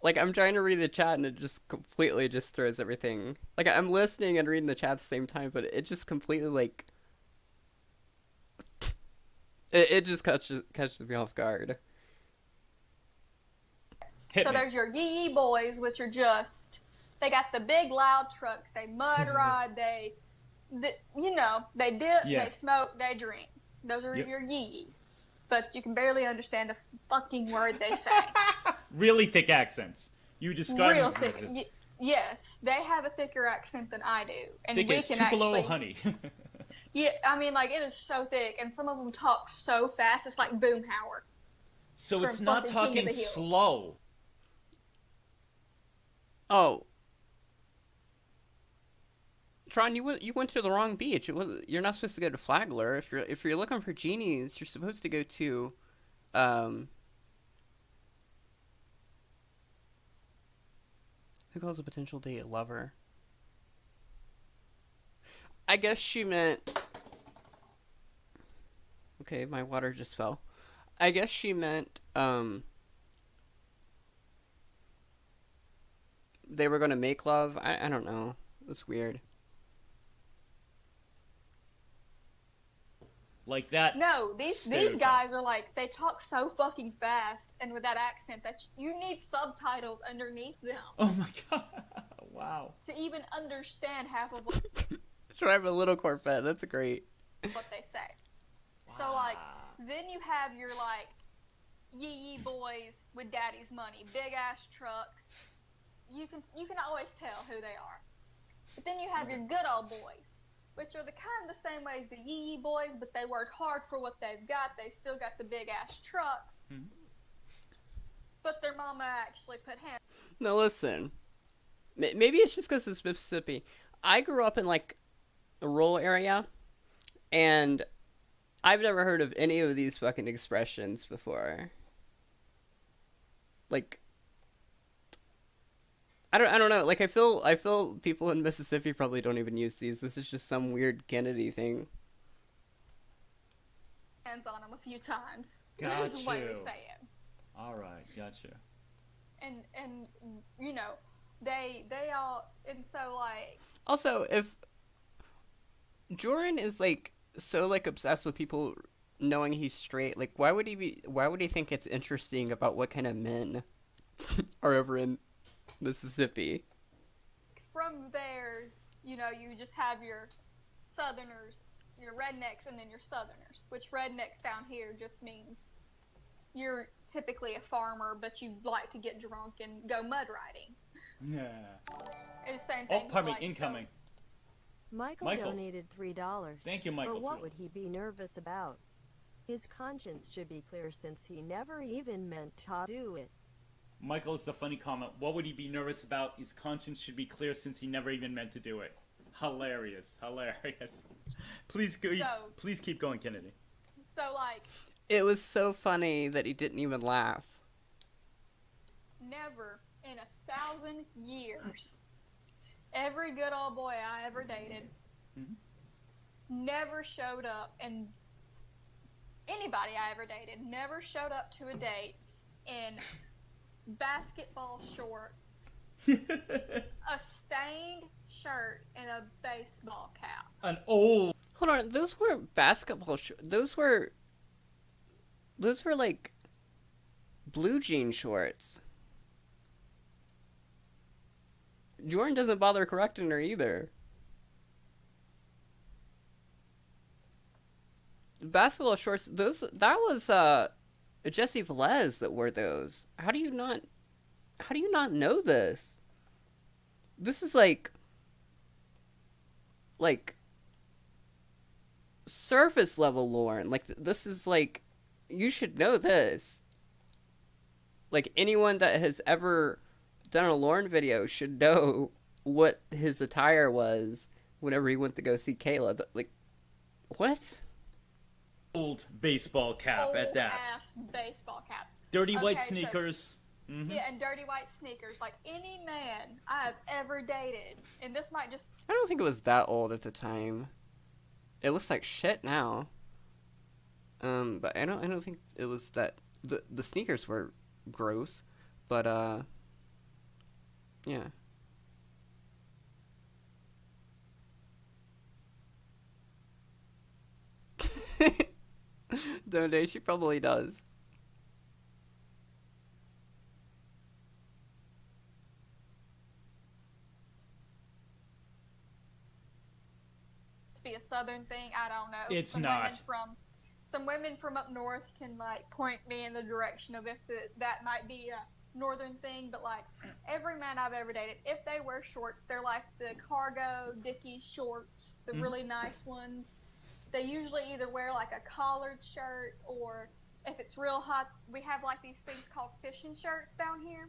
like I'm trying to read the chat and it just completely just throws everything. Like I'm listening and reading the chat at the same time, but it just completely like it just catches me off guard. Hit so me. there's your yee boys, which are just they got the big loud trucks. They mud ride. They you know, they dip. Yeah. They smoke. They drink. Those are Yep. your yee. But you can barely understand a fucking word they say. Really thick accents. You describe Real them thick. as Yes, they have a thicker accent than I do, and thick we as can Tupelo actually. honey. Yeah, I mean, like it is so thick, and some of them talk so fast. It's like Boomhauer. So From it's not fucking King of talking the Hill. slow. Oh, Tron, you went to the wrong beach. You're not supposed to go to Flagler. If you're looking for genies, you're supposed to go to um. Who calls a potential date a lover? I guess she meant. Okay, my water just fell. I guess she meant they were gonna make love. I don't know. It's weird. Like that. No, these Stereotype. guys are like they talk so fucking fast and with that accent that you need subtitles underneath them Oh my god. Wow. to even understand half of So I have a little Corvette. That's great. what they say. So like, then you have your like yee boys with daddy's money, big ass trucks. You can always tell who they are. But then you have your good old boys, which are the kind of the same way as the yee boys, but they work hard for what they've got. They still got the big ass trucks. Mhm. But their mama actually put hands. No, listen. Maybe it's just because it's Mississippi. I grew up in like a rural area, and I've never heard of any of these fucking expressions before. Like, I don't know. Like, I feel people in Mississippi probably don't even use these. This is just some weird Kennedy thing. Hands on them a few times. Got This is the way we you. say it. All right, gotcha. And you know, they all and so like Also, if Jordan is like so like obsessed with people knowing he's straight, like why would he think it's interesting about what kind of men are over in Mississippi? from there, you know, you just have your Southerners, your rednecks, and then your Southerners. Which rednecks down here just means you're typically a farmer, but you like to get drunk and go mud riding. Yeah. It's the same Oh, thing. pardon me, like, incoming. Michael Michael. donated $3. Thank you, Michael. But what would he be nervous about? His conscience should be clear since he never even meant to do it. Michael is the funny comment. What would he be nervous about? His conscience should be clear since he never even meant to do it. Hilarious. Please keep going, Kennedy. So, like, It was so funny that he didn't even laugh. never in 1,000 years, every good old boy I ever dated never showed up, and anybody I ever dated never showed up to a date in basketball shorts, a stained shirt, and a baseball cap. An old. Hold on, those weren't basketball those were like blue jean shorts. Jordan doesn't bother correcting her either. Basketball shorts, that was Jesse Velez that wore those. How do you not know this? This is like surface level Lauren. Like, this is like, you should know this. Like, anyone that has ever done a Lauren video should know what his attire was whenever he went to go see Kayla. Like, what? Old baseball cap Old at that. ass baseball cap. Dirty white Okay, so- sneakers. Yeah, and dirty white sneakers. Like, any man I've ever dated, and this might just I don't think it was that old at the time. It looks like shit now. But I don't think it was that. The sneakers were gross, but yeah. Don't they? She probably does. be a southern thing. I don't know. It's not. Some women from up north can like point me in the direction of if that might be a northern thing, but like every man I've ever dated, if they wear shorts, they're like the cargo Dickies shorts, the really nice ones. They usually either wear like a collared shirt, or if it's real hot, we have like these things called fishing shirts down here,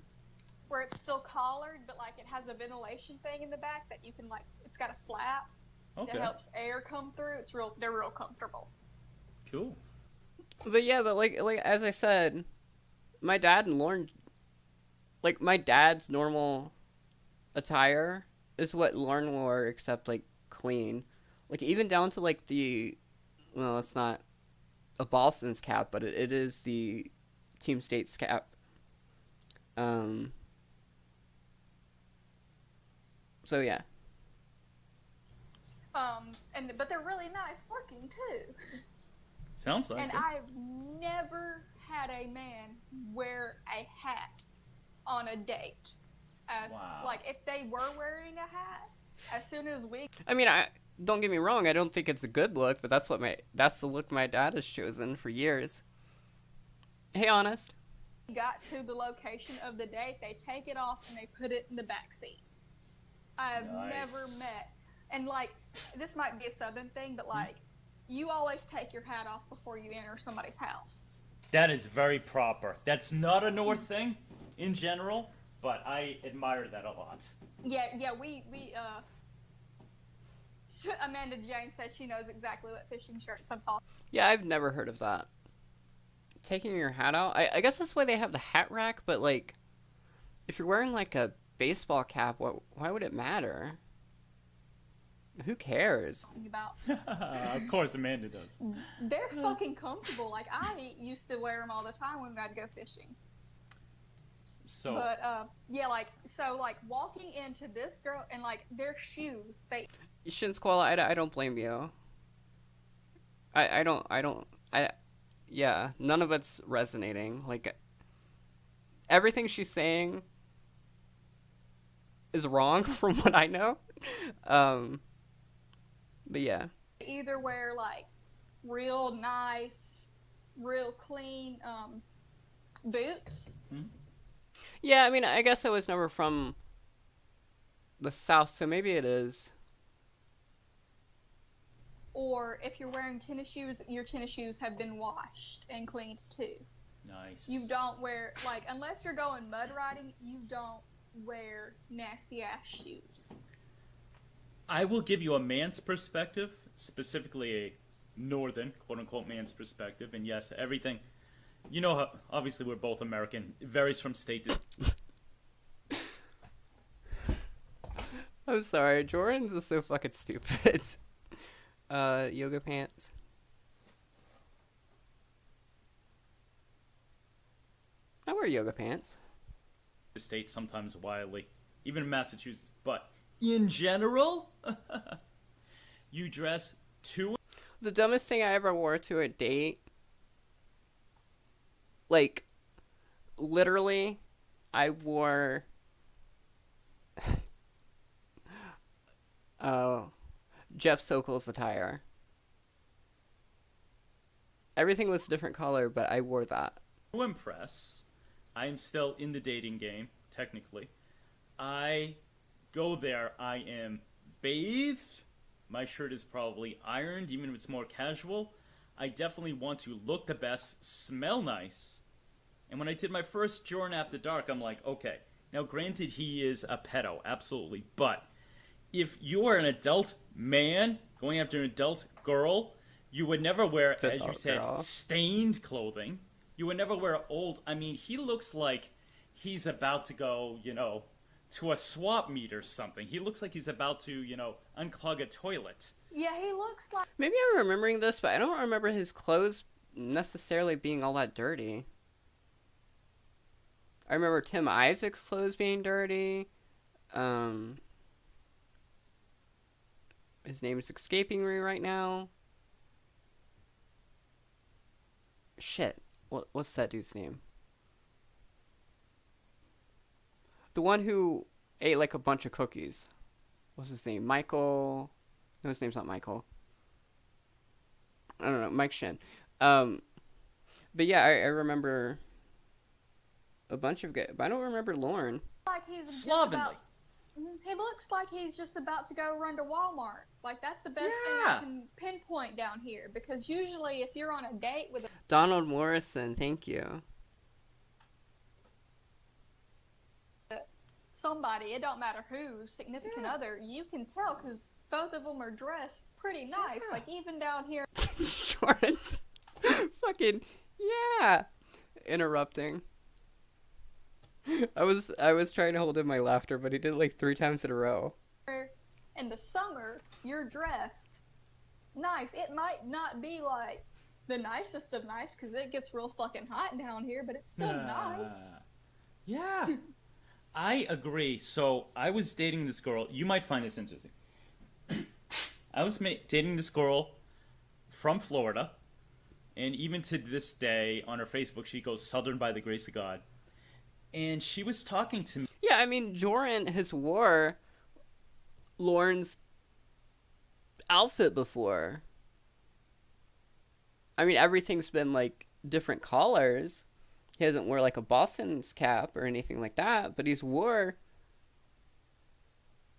where it's still collared, but like it has a ventilation thing in the back that you can like, it's got a flap that helps air come through. They're real comfortable. Cool. But yeah, but like as I said, my dad and Lauren, like my dad's normal attire is what Lauren wore, except like clean. Like even down to like well, it's not a Boston's cap, but it is the Team State's cap. So yeah. But they're really nice looking too. Sounds like and it. I've never had a man wear a hat on a date. Wow. Like if they were wearing a hat, as soon as we I mean, don't get me wrong, I don't think it's a good look, but that's the look my dad has chosen for years. Hey, Honest. got to the location of the date, they take it off and they put it in the back seat. I've never met, and like this might be a southern thing, but like you always take your hat off before you enter somebody's house. That is very proper. That's not a North thing in general, but I admire that a lot. Yeah, we Amanda James said she knows exactly what fishing shirts I'm talking. Yeah, I've never heard of that. Taking your hat out? I guess that's why they have the hat rack, but like, if you're wearing like a baseball cap, why would it matter? Who cares? About. Of course, Amanda does. They're fucking comfortable. Like I used to wear them all the time when I'd go fishing. So. But yeah, like walking into this girl and like their shoes, Shinsquala, I don't blame you. Yeah, none of it's resonating. Like, everything she's saying is wrong from what I know. But yeah. Either wear like real nice, real clean boots. Yeah, I mean, I guess I was never from the South, so maybe it is. Or if you're wearing tennis shoes, your tennis shoes have been washed and cleaned too. Nice. You don't wear, like, unless you're going mud riding, you don't wear nasty ass shoes. I will give you a man's perspective, specifically a northern, quote unquote, man's perspective. And yes, everything, you know, obviously we're both American. It varies from state to. I'm sorry, Jordan's is so fucking stupid. Yoga pants. I wear yoga pants. State sometimes wildly, even in Massachusetts. But in general, you dress to. The dumbest thing I ever wore to a date, like, literally, I wore Jeff Sokol's attire. Everything was a different color, but I wore that. To impress, I am still in the dating game, technically. I go there, I am bathed. My shirt is probably ironed, even if it's more casual. I definitely want to look the best, smell nice. And when I did my first Jorrun After Dark, I'm like, okay, now granted he is a pedo, absolutely, but if you are an adult man going after an adult girl, you would never wear, as you said, stained clothing. You would never wear old. I mean, he looks like he's about to go, you know, to a swap meet or something. He looks like he's about to, you know, unclog a toilet. Yeah, he looks like. Maybe I'm remembering this, but I don't remember his clothes necessarily being all that dirty. I remember Tim Isaac's clothes being dirty. His name is escaping me right now. Shit. What's that dude's name? The one who ate like a bunch of cookies. What's his name? Michael. No, his name's not Michael. I don't know. Mike Shin. But yeah, I remember a bunch of guys, but I don't remember Lauren. Like he's just Slovenly. about. He looks like he's just about to go run to Walmart. Like, that's the best thing I can pinpoint down here. Because usually if you're on a date with a Donald Morrison, thank you. somebody, it don't matter who, significant other, you can tell because both of them are dressed pretty nice. Yeah. Like, even down here. Shorts. Fucking, yeah. Interrupting. I was trying to hold in my laughter, but he did it like 3 times in a row. In the summer, you're dressed nice. It might not be like the nicest of nice because it gets real fucking hot down here, but it's still nice. Yeah. I agree. So I was dating this girl. You might find this interesting. I was dating this girl from Florida, and even to this day on her Facebook, she goes Southern by the grace of God. And she was talking to me. Yeah, I mean, Jorrun has wore Lauren's outfit before. I mean, everything's been like different colors. He hasn't wore like a Boston's cap or anything like that, but he's wore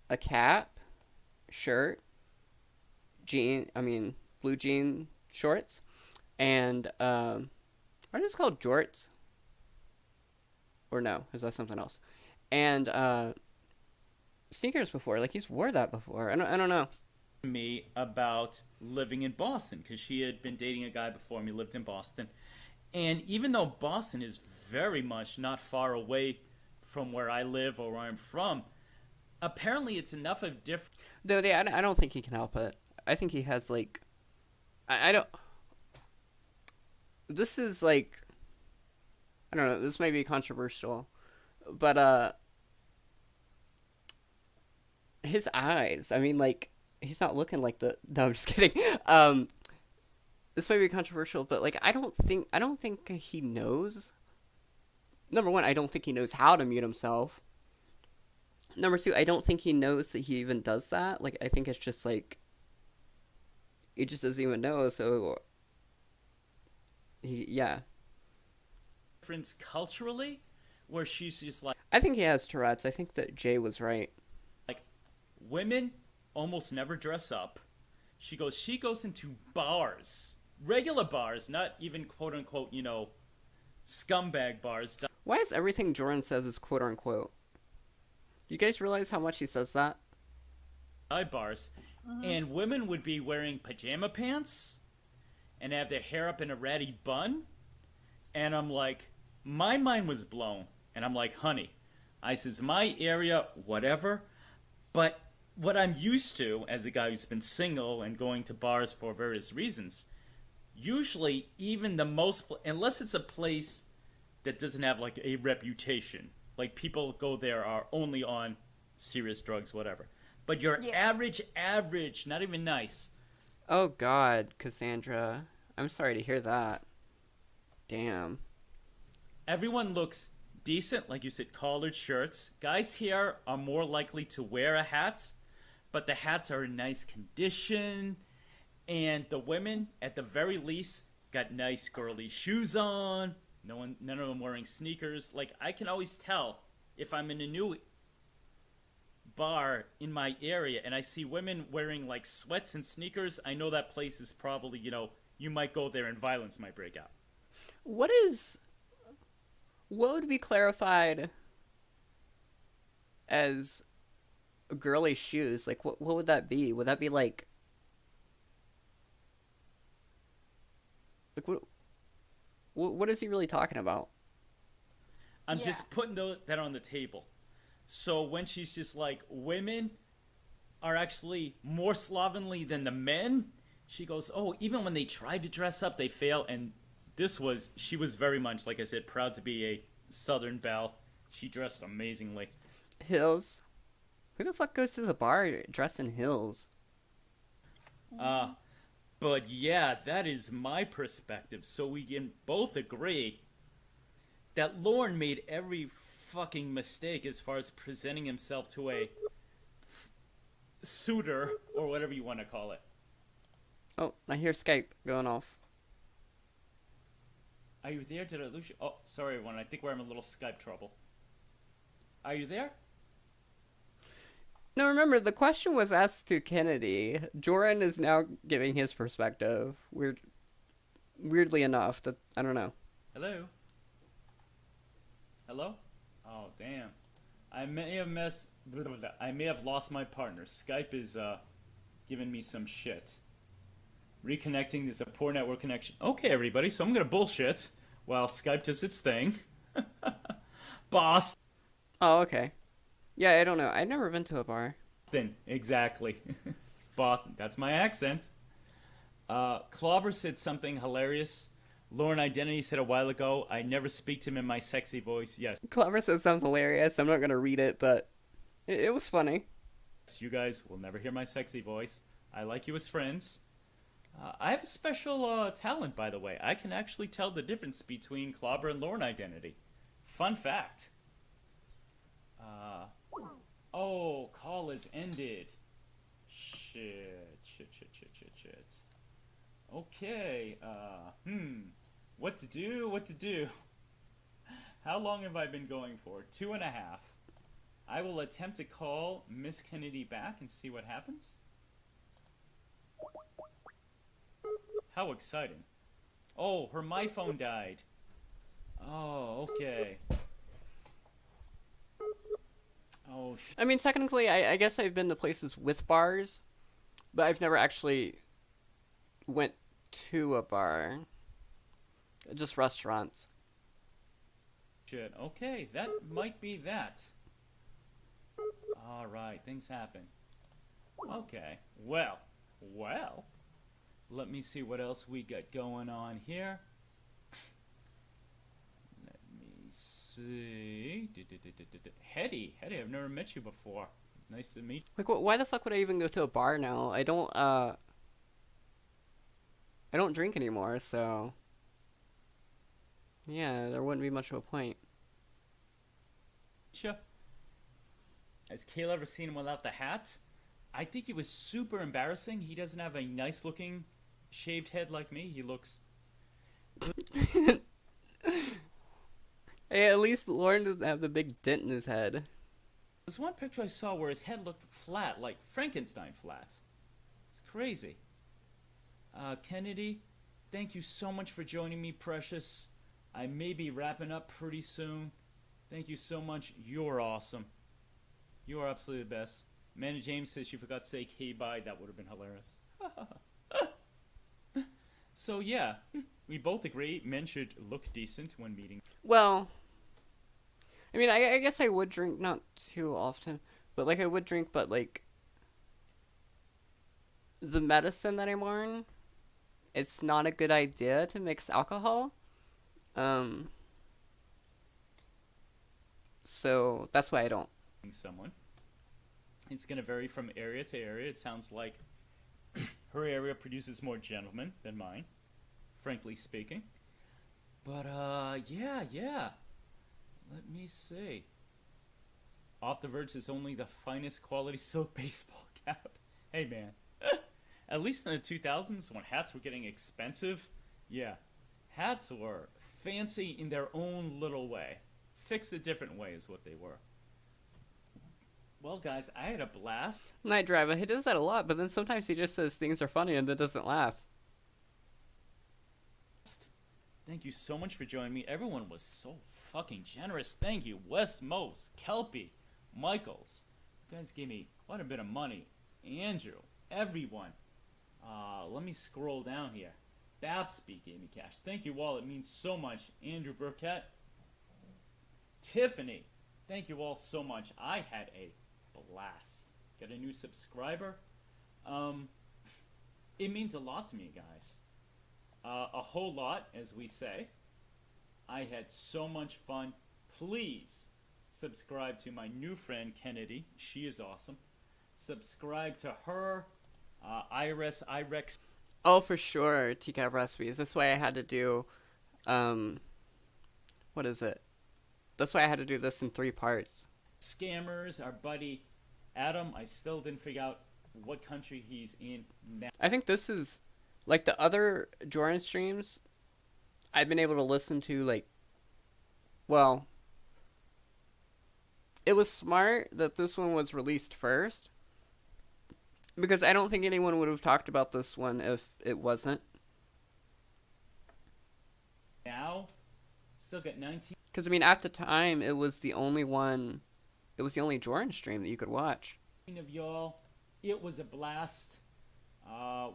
a cap, shirt, blue jean shorts, and are those called jorts? Or no, is that something else? And sneakers before, like he's wore that before. I don't know. Me about living in Boston because she had been dating a guy before me, lived in Boston. And even though Boston is very much not far away from where I live or where I'm from, apparently it's enough of different. Though, yeah, I don't think he can help it. I think he has, like... I don't... This is, like... I don't know, this might be controversial. But, his eyes, I mean, like, he's not looking like the... No, I'm just kidding. This might be controversial, but like I don't think he knows. Number one, I don't think he knows how to mute himself. Number two, I don't think he knows that he even does that. Like I think it's just like he just doesn't even know. So yeah. Difference culturally, where she's just like. I think he has Tourette's. I think that Jay was right. Like, women almost never dress up. She goes into bars. Regular bars, not even quote unquote, you know, scumbag bars, Why is everything Jordan says is quote unquote? Do you guys realize how much he says that? dive bars, and women would be wearing pajama pants and have their hair up in a ratty bun. And I'm like, my mind was blown. And I'm like, honey, I says, my area, whatever. But what I'm used to as a guy who's been single and going to bars for various reasons, usually even the most, unless it's a place that doesn't have like a reputation, like people go there are only on serious drugs, whatever. But your Yeah. average, not even nice. Oh God, Cassandra. I'm sorry to hear that. Damn. Everyone looks decent, like you said, collared shirts. Guys here are more likely to wear a hat, but the hats are in nice condition. And the women, at the very least, got nice girly shoes on. None of them wearing sneakers. Like, I can always tell if I'm in a new bar in my area and I see women wearing like sweats and sneakers, I know that place is probably, you might go there and violence might break out. What would be clarified as girly shoes? Like, what would that be? Would that be like what is he really talking about? I'm Yeah. just putting that on the table. So when she's just like, women are actually more slovenly than the men, she goes, oh, even when they tried to dress up, they fail. And she was very much, like I said, proud to be a Southern belle. She dressed amazingly. Hills? Who the fuck goes to the bar dressed in heels? But yeah, that is my perspective. So we can both agree that Lorne made every fucking mistake as far as presenting himself to a suitor, or whatever you want to call it. Oh, I hear Skype going off. Are you there? Did I lose you? Oh, sorry, everyone. I think we're having a little Skype trouble. Are you there? No, remember, the question was asked to Kennedy. Jorrun is now giving his perspective. Weirdly enough, that I don't know. Hello? Hello? Oh, damn. I may have lost my partner. Skype is giving me some shit. Reconnecting. There's a poor network connection. Okay, everybody. So I'm gonna bullshit while Skype does its thing. Boston. Oh, okay. Yeah, I don't know. I've never been to a bar. Exactly. Boston. That's my accent. Clobber said something hilarious. Lorne Identity said a while ago, I never speak to him in my sexy voice. Yes, Clever said something hilarious. I'm not gonna read it, but it was funny. you guys will never hear my sexy voice. I like you as friends. I have a special talent, by the way. I can actually tell the difference between Clobber and Lorne Identity. Fun fact. Oh, call is ended. Shit. Okay, what to do? How long have I been going for? 2.5. I will attempt to call Miss Kennedy back and see what happens. How exciting. Oh, her my phone died. Oh, okay. Oh, I mean, technically, I guess I've been to places with bars, but I've never actually went to a bar. Just restaurants. shit. Okay, that might be that. Alright, things happen. Okay, well. Let me see what else we got going on here. Let me see. Hetty, I've never met you before. Nice to meet you. Like, why the fuck would I even go to a bar now? I don't drink anymore, so yeah, there wouldn't be much of a point. Has Kayla ever seen him without the hat? I think it was super embarrassing. He doesn't have a nice looking shaved head like me. He looks... Hey, at least Lauren doesn't have the big dent in his head. There's one picture I saw where his head looked flat, like Frankenstein flat. It's crazy. Kennedy, thank you so much for joining me, precious. I may be wrapping up pretty soon. Thank you so much. You're awesome. You are absolutely the best. Amanda James says she forgot to say hey bye. That would have been hilarious. So yeah, we both agree men should look decent when meeting. Well, I mean, I guess I would drink, not too often, but like I would drink, but like the medicine that I'm on, it's not a good idea to mix alcohol. So that's why I don't. Someone. It's going to vary from area to area. It sounds like her area produces more gentlemen than mine, frankly speaking. But, yeah. Let me see. Off the Verge is only the finest quality silk baseball cap. Hey, man. At least in the 2000s, when hats were getting expensive, yeah, hats were fancy in their own little way. Fixed a different way is what they were. Well, guys, I had a blast. Night Driver, he does that a lot, but then sometimes he just says things are funny and then doesn't laugh. Thank you so much for joining me. Everyone was so fucking generous. Thank you. Wes Mose, Kelpie, Michaels. You guys gave me quite a bit of money. Andrew, everyone. Let me scroll down here. Babsby gave me cash. Thank you all. It means so much. Andrew Burkett. Tiffany. Thank you all so much. I had a blast. Got a new subscriber. It means a lot to me, guys. A whole lot, as we say. I had so much fun. Please subscribe to my new friend Kennedy. She is awesome. Subscribe to her. Irex. Oh, for sure, TCAP recipes. That's why I had to do, what is it? That's why I had to do this in 3 parts. Scammers, our buddy Adam. I still didn't figure out what country he's in now. I think this is, like the other Jorrun streams, I've been able to listen to, like, well, it was smart that this one was released first, because I don't think anyone would have talked about this one if it wasn't. Now, still got 19. Because, I mean, at the time, it was the only one, it was the only Jorrun stream that you could watch. Of y'all, it was a blast.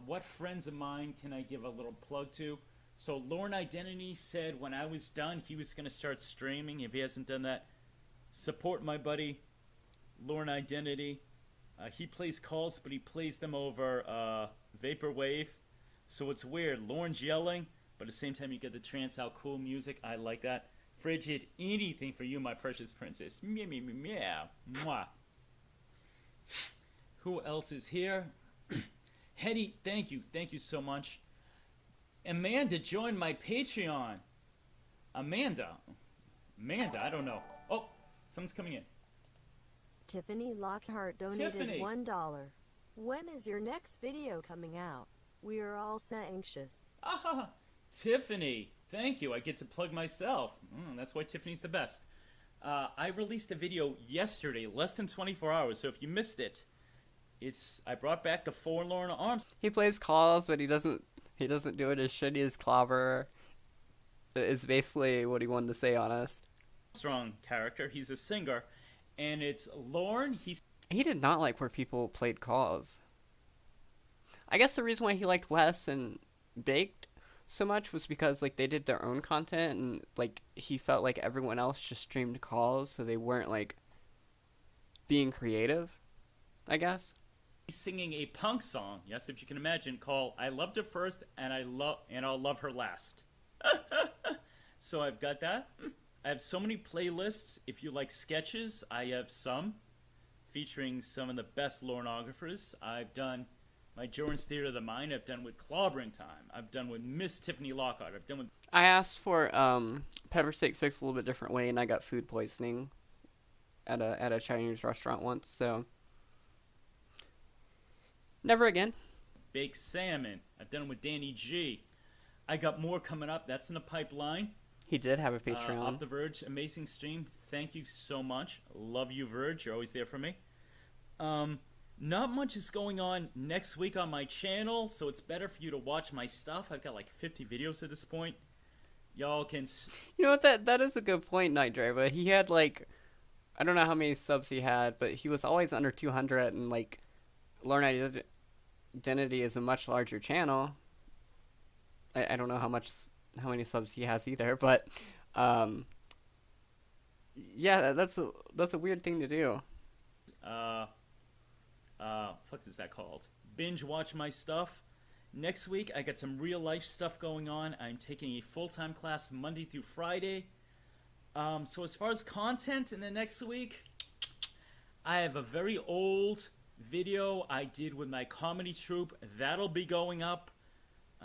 What friends of mine can I give a little plug to? So Lorne Identity said when I was done, he was going to start streaming. If he hasn't done that, support my buddy Lorne Identity. He plays calls, but he plays them over Vaporwave. So it's weird. Lorne's yelling, but at the same time you get the trance out, cool music. I like that. Frigid, anything for you, my precious princess. Meow, meow, meow, meow. Mwah. Who else is here? Hetty, thank you. Thank you so much. Amanda joined my Patreon. Amanda, I don't know. Oh, someone's coming in. Tiffany Lockhart donated Tiffany. $1. When is your next video coming out? We are all so anxious. Ah, Tiffany, thank you. I get to plug myself. That's why Tiffany's the best. I released a video yesterday, less than 24 hours. So if you missed it, I brought back the Forlorn Arms. He plays calls, but he doesn't do it as shitty as Clobber. Is basically what he wanted to say, honest. Strong character. He's a singer, and it's Lorne. He did not like where people played calls. I guess the reason why he liked Wes and Baked so much was because like they did their own content, and like he felt like everyone else just streamed calls, so they weren't like being creative, I guess. He's singing a punk song, yes, if you can imagine, called "I Loved Her First and I'll Love Her Last." So I've got that. I have so many playlists. If you like sketches, I have some featuring some of the best Lornographers. I've done my Jorrun's Theater of the Mind. I've done with Clobbering Time. I've done with Miss Tiffany Lockhart. I've done with... I asked for pepper steak fixed a little bit different way, and I got food poisoning at a Chinese restaurant once, so never again. Baked Salmon. I've done it with Danny G. I got more coming up. That's in the pipeline. He did have a Patreon. Off the Verge, amazing stream. Thank you so much. Love you, Verge. You're always there for me. Not much is going on next week on my channel, so it's better for you to watch my stuff. I've got like 50 videos at this point. Y'all can. You know what? That is a good point, Night Driver. He had like, I don't know how many subs he had, but he was always under 200, and like, Learn Identity is a much larger channel. I don't know how many subs he has either, but yeah, that's a weird thing to do. Fuck is that called? Binge watch my stuff. Next week, I got some real life stuff going on. I'm taking a full-time class Monday through Friday. So as far as content in the next week, I have a very old video I did with my comedy troupe. That'll be going up.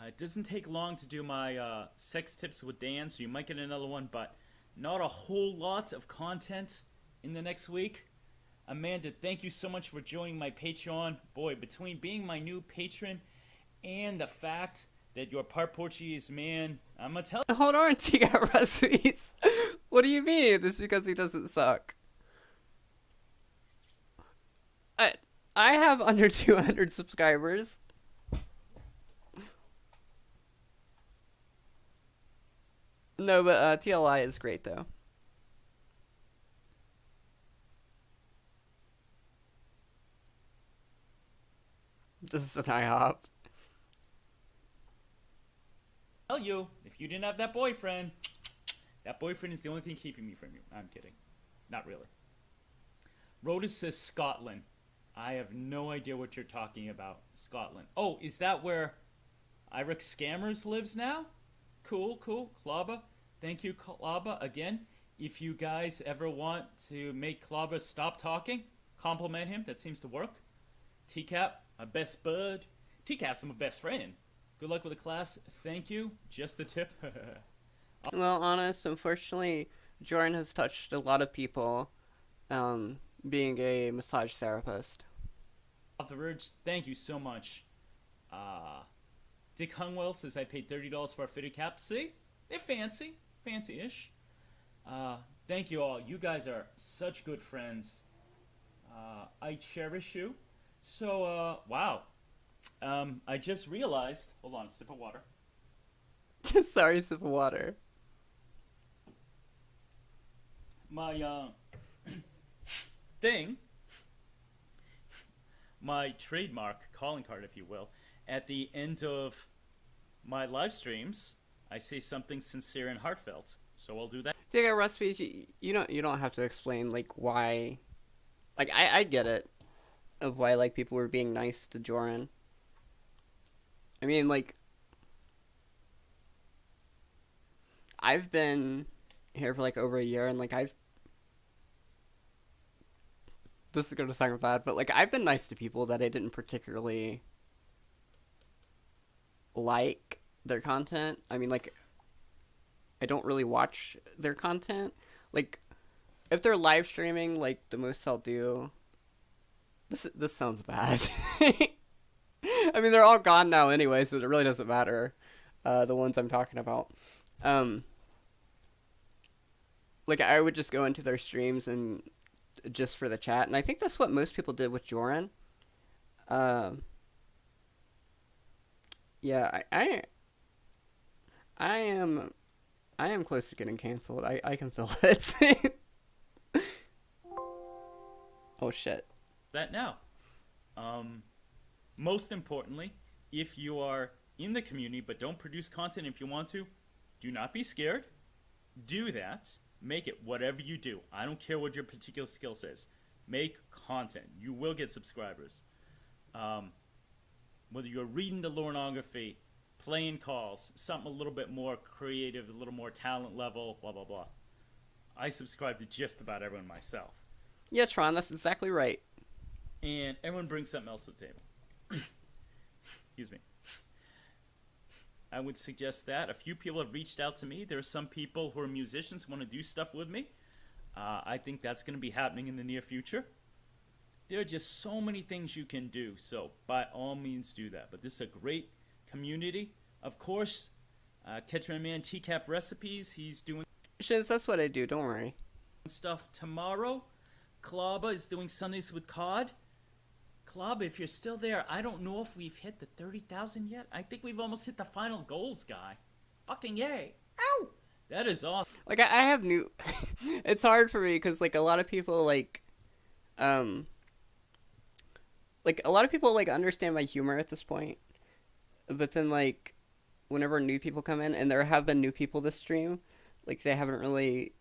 It doesn't take long to do my sex tips with Dan, so you might get another one, but not a whole lot of content in the next week. Amanda, thank you so much for joining my Patreon. Boy, between being my new patron and the fact that you're part Portuguese, man, I'm gonna tell you. Hold on, Tika Recipes. What do you mean? It's because he doesn't suck. I have under 200 subscribers. No, but TLI is great though. This is an IHOP. Tell you, if you didn't have that boyfriend is the only thing keeping me from you. I'm kidding. Not really. Rhoda says Scotland. I have no idea what you're talking about. Scotland. Oh, is that where Irix Scammers lives now? Cool. Klaba. Thank you, Klaba. Again, if you guys ever want to make Klaba stop talking, compliment him. That seems to work. TCAP, my best bud. TCAP's my best friend. Good luck with the class. Thank you. Just the tip. Well, honest, unfortunately, Jorrun has touched a lot of people, being a massage therapist. Off the verge, thank you so much. Dick Hungwell says I paid $30 for a fitted cap. See? They're fancy-ish. Thank you all. You guys are such good friends. I cherish you. So, wow. I just realized, hold on, sip of water. Sorry, sip of water. My, thing, my trademark calling card, if you will, at the end of my live streams, I say something sincere and heartfelt. So I'll do that. Dig out recipes. You don't have to explain like why. Like I get it, of why like people were being nice to Jorrun. I mean, like, I've been here for like over a year, and like this is gonna sound bad, but like I've been nice to people that I didn't particularly like their content. I mean, like, I don't really watch their content. Like, if they're live streaming, like, the most I'll do. This sounds bad. I mean, they're all gone now anyway, so it really doesn't matter. The ones I'm talking about. Like, I would just go into their streams and just for the chat, and I think that's what most people did with Jorrun. Yeah, I am close to getting canceled. I can feel it. Oh shit. That now. Most importantly, if you are in the community but don't produce content if you want to, do not be scared. Do that. Make it whatever you do. I don't care what your particular skill is. Make content. You will get subscribers. Whether you're reading the Lornography, playing calls, something a little bit more creative, a little more talent level, blah, blah, blah. I subscribe to just about everyone myself. Yeah, Tron, that's exactly right. And everyone brings something else to the table. Excuse me. I would suggest that. A few people have reached out to me. There are some people who are musicians who want to do stuff with me. I think that's going to be happening in the near future. There are just so many things you can do, so by all means do that. But this is a great community. Of course, catch my man TCAP Recipes. He's doing Shiz, that's what I do, don't worry. stuff tomorrow. Klaba is doing Sundays with COD. Klaba, if you're still there, I don't know if we've hit the 30,000 yet. I think we've almost hit the final goals, guy. Fucking yay. Ow! That is awesome. Like I have new. It's hard for me because like a lot of people like a lot of people like understand my humor at this point, but then like whenever new people come in, and there have been new people this stream, like they haven't really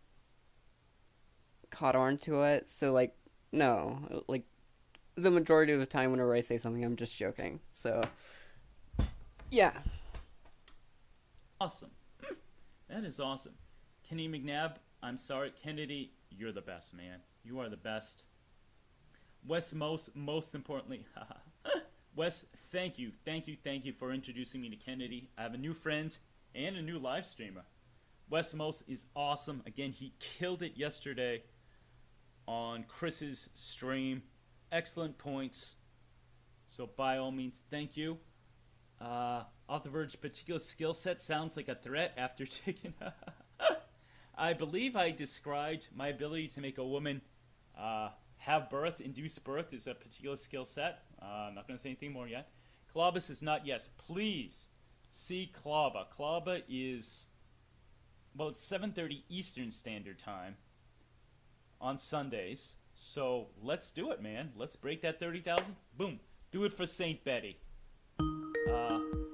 caught on to it. So like no, like the majority of the time whenever I say something, I'm just joking. So yeah. Awesome. That is awesome. Kenny McNabb, I'm sorry. Kennedy, you're the best, man. You are the best. Wes, most importantly, Wes, thank you for introducing me to Kennedy. I have a new friend and a new live streamer. Wes Most is awesome. Again, he killed it yesterday on Chris's stream. Excellent points. So by all means, thank you. Off the Verge, particular skill set sounds like a threat after taking. I believe I described my ability to make a woman have birth, induce birth, is a particular skill set. I'm not going to say anything more yet. Klaba says not yes. Please see Klaba. Klaba is, well, it's 7:30 Eastern Standard Time on Sundays. So let's do it, man. Let's break that 30,000. Boom. Do it for St. Betty.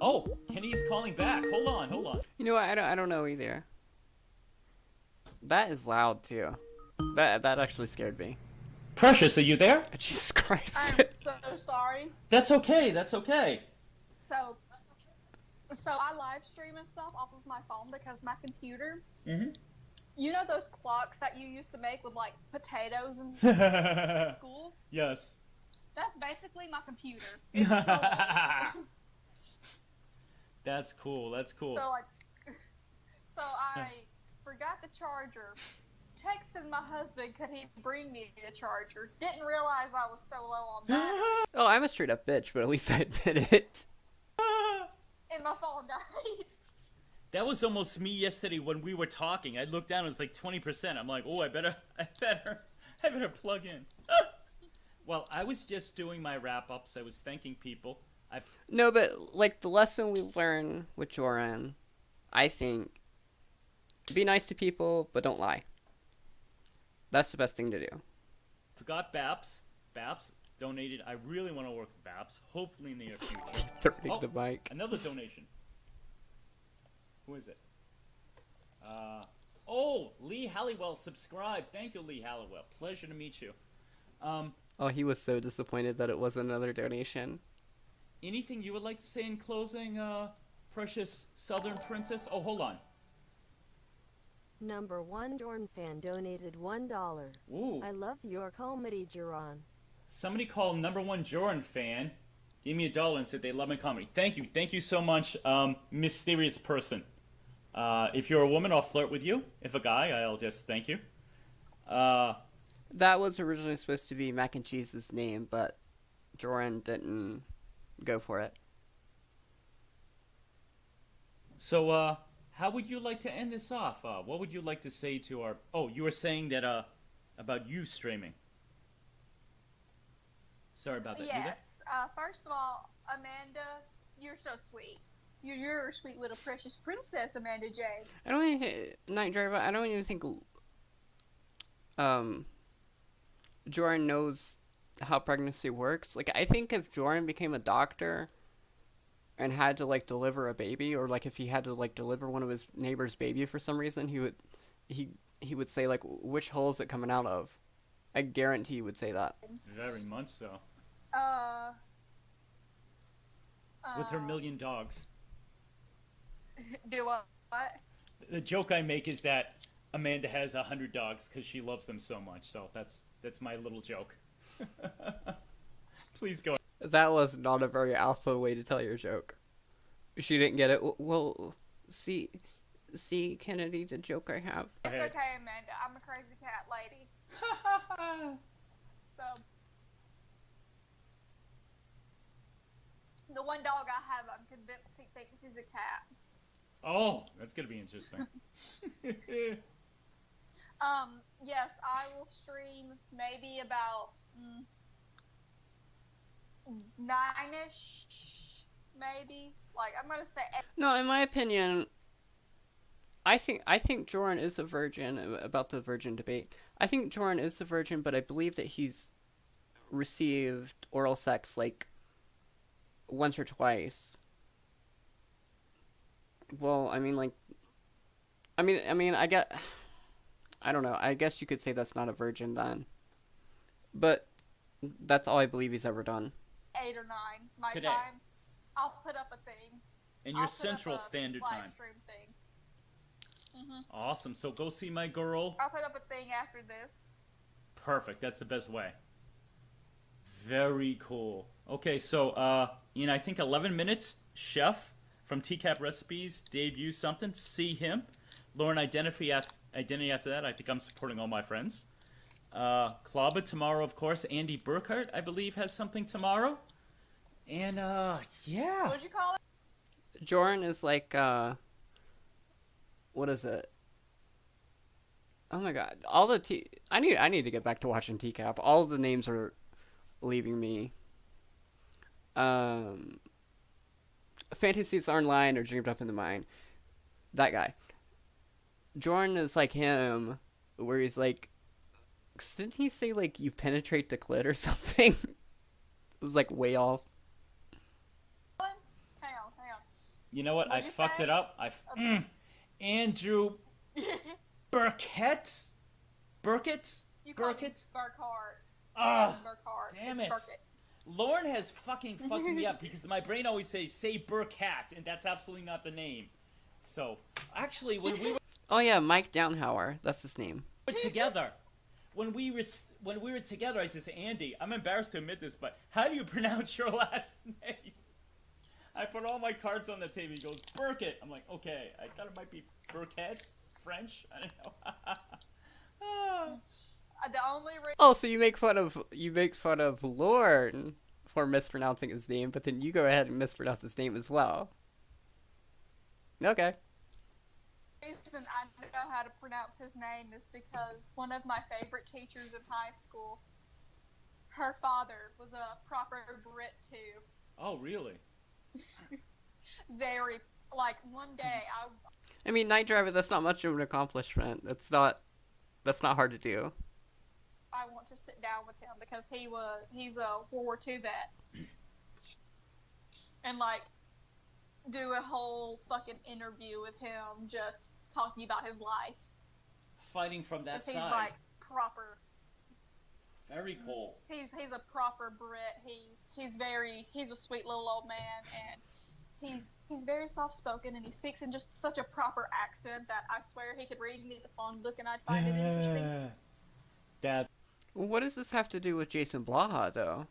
Oh, Kenny's calling back. Hold on. You know what? I don't know either. That is loud too. That actually scared me. Precious, are you there? Jesus Christ. I'm so sorry. That's okay. So I live stream and stuff off of my phone because my computer. Mm-hmm. You know those clocks that you used to make with like potatoes in school? Yes. That's basically my computer. It's so old. That's cool. So I forgot the charger. Texted my husband, could he bring me the charger? Didn't realize I was so low on that, Oh, I'm a straight up bitch, but at least I admit it. and my phone died. That was almost me yesterday when we were talking. I looked down, it was like 20%. I'm like, oh, I better plug in. Well, I was just doing my wrap-ups. I was thanking people. No, but like the lesson we learn with Jorrun, I think, be nice to people, but don't lie. That's the best thing to do. Forgot Baps. Baps donated. I really want to work with Baps. Hopefully in the near future. Throwing the mic. Another donation. Who is it? Oh, Lee Halliwell subscribed. Thank you, Lee Halliwell. Pleasure to meet you. Oh, he was so disappointed that it was another donation. Anything you would like to say in closing, precious Southern Princess? Oh, hold on. Number 1 Dorn fan donated $1. Ooh. I love your comedy, Jorrun. Somebody called number 1 Jorrun fan, gave me $1 and said they love my comedy. Thank you so much, mysterious person. If you're a woman, I'll flirt with you. If a guy, I'll just thank you. That was originally supposed to be Mac and Cheese's name, but Jorrun didn't go for it. So, how would you like to end this off? What would you like to say to our... Oh, you were saying that, about you streaming. Sorry about that. Yes. First of all, Amanda, you're so sweet. You're a sweet little precious princess, Amanda Jade. I don't even think, Night Driver, I don't even think Jorrun knows how pregnancy works. Like, I think if Jorrun became a doctor and had to like deliver a baby, or like if he had to like deliver one of his neighbor's baby for some reason, he would say like, which hole is it coming out of? I guarantee he would say that. Very much so. With her million dogs. Do what? The joke I make is that Amanda has 100 dogs because she loves them so much. So that's my little joke. Please go. That was not a very alpha way to tell your joke. She didn't get it. Well, see, Kennedy, the joke I have. It's okay, Amanda. I'm a crazy cat lady. So, the one dog I have, I'm convinced he thinks he's a cat. Oh, that's gonna be interesting. Yes, I will stream maybe about 9-ish, maybe. Like, I'm gonna say... No, in my opinion, I think Jorrun is a virgin about the virgin debate. I think Jorrun is a virgin, but I believe that he's received oral sex like once or twice. Well, I mean, like, I get, I don't know. I guess you could say that's not a virgin then, but that's all I believe he's ever done. 8 or 9 my Today. time. I'll put up a thing. And your I'll put up Central a Standard live Time. stream thing. Awesome. So go see my girl. I'll put up a thing after this. Perfect. That's the best way. Very cool. Okay, so in I think 11 minutes, Chef from TCAP Recipes debuts something. See him. Lauren Identity after that. I think I'm supporting all my friends. Klaba tomorrow, of course. Andy Burkhart, I believe, has something tomorrow. And yeah. What'd you call it? Jorrun is like, what is it? Oh my god! I need to get back to watching TCAP. All the names are leaving me. Fantasies online or dreamed up in the mind. That guy. Jorrun is like him, where he's like, didn't he say like you penetrate the clit or something? It was like way off. Hang on. You know what? What'd I you fucked say? it up. Andrew Burkett? You called me Burkett? Burkhart. Ah, Burkhart. damn It's it. Burkett. Lauren has fucking fucked me up because my brain always says, say Burkett, and that's absolutely not the name. So, actually, when we Oh yeah, Mike Downhauer. That's his name. were together, when we were together, I said, Andy, I'm embarrassed to admit this, but how do you pronounce your last name? I put all my cards on the table. He goes, Burkett. I'm like, okay. I thought it might be Burkett, French. I don't know. Ah. The only reason Oh, so you make fun of Lorne for mispronouncing his name, but then you go ahead and mispronounce his name as well. Okay. I know how to pronounce his name is because one of my favorite teachers in high school, her father was a proper Brit too. Oh, really? Very, like, one day I mean, Night Driver. That's not much of an accomplishment. That's not hard to do. I want to sit down with him because he's a World War II vet, and like do a whole fucking interview with him just talking about his life. Fighting from that 'Cause side. he's like proper. Very cool. He's a proper Brit. He's a sweet little old man, and he's very soft spoken, and he speaks in just such a proper accent that I swear he could read me the phone book and I'd find it interesting. That's What does this have to do with Jason Blaha, though?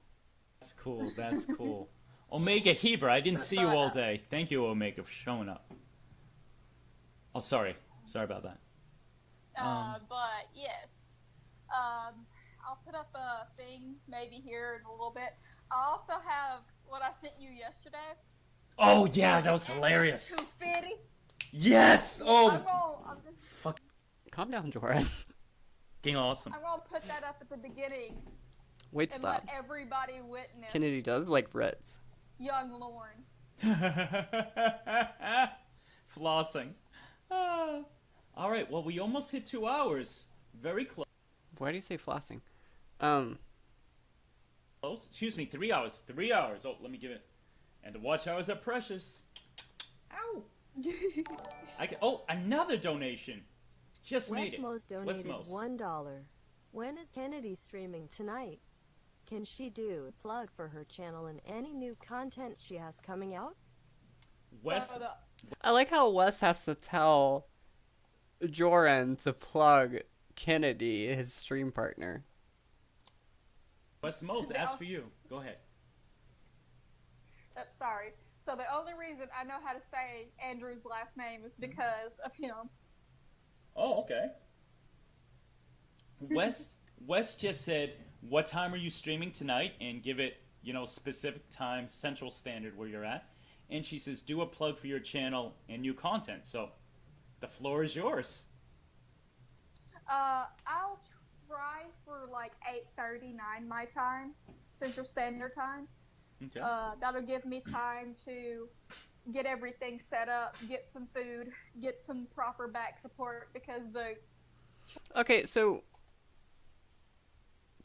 cool. That's cool. Omega Heber, I didn't see you all day. Thank you, Omega, for showing up. Oh, sorry. Sorry about that. But yes, I'll put up a thing maybe here in a little bit. I also have what I sent you yesterday. Oh, yeah, that was hilarious. 250. Yes! I'm Oh, gonna fucking Calm down, Jordan. awesome. I'm gonna put that up at the beginning Wait, and stop. let everybody witness Kennedy does like Brits. young Lauren. Flossing. Ah. All right, well, we almost hit 2 hours. Very close. Why do you say flossing? Excuse me, 3 hours. 3 hours. Oh, let me give it. And the watch hours are precious. Ow. Oh, another donation. Just made it. Westmo's donated Westmo's. $1. When is Kennedy streaming tonight? Can she do a plug for her channel and any new content she has coming out? West. So I like how Wes has to tell Jorrun to plug Kennedy, his stream partner. West Most, ask for you. Go ahead. sorry. So the only reason I know how to say Andrew's last name is because of him. Oh, okay. Wes just said, what time are you streaming tonight? And give it, specific time, Central Standard, where you're at. And she says, do a plug for your channel and new content. So, the floor is yours. I'll try for like 8:39 my time, Central Standard Time. Okay. That'll give me time to get everything set up, get some food, get some proper back support because the Okay, so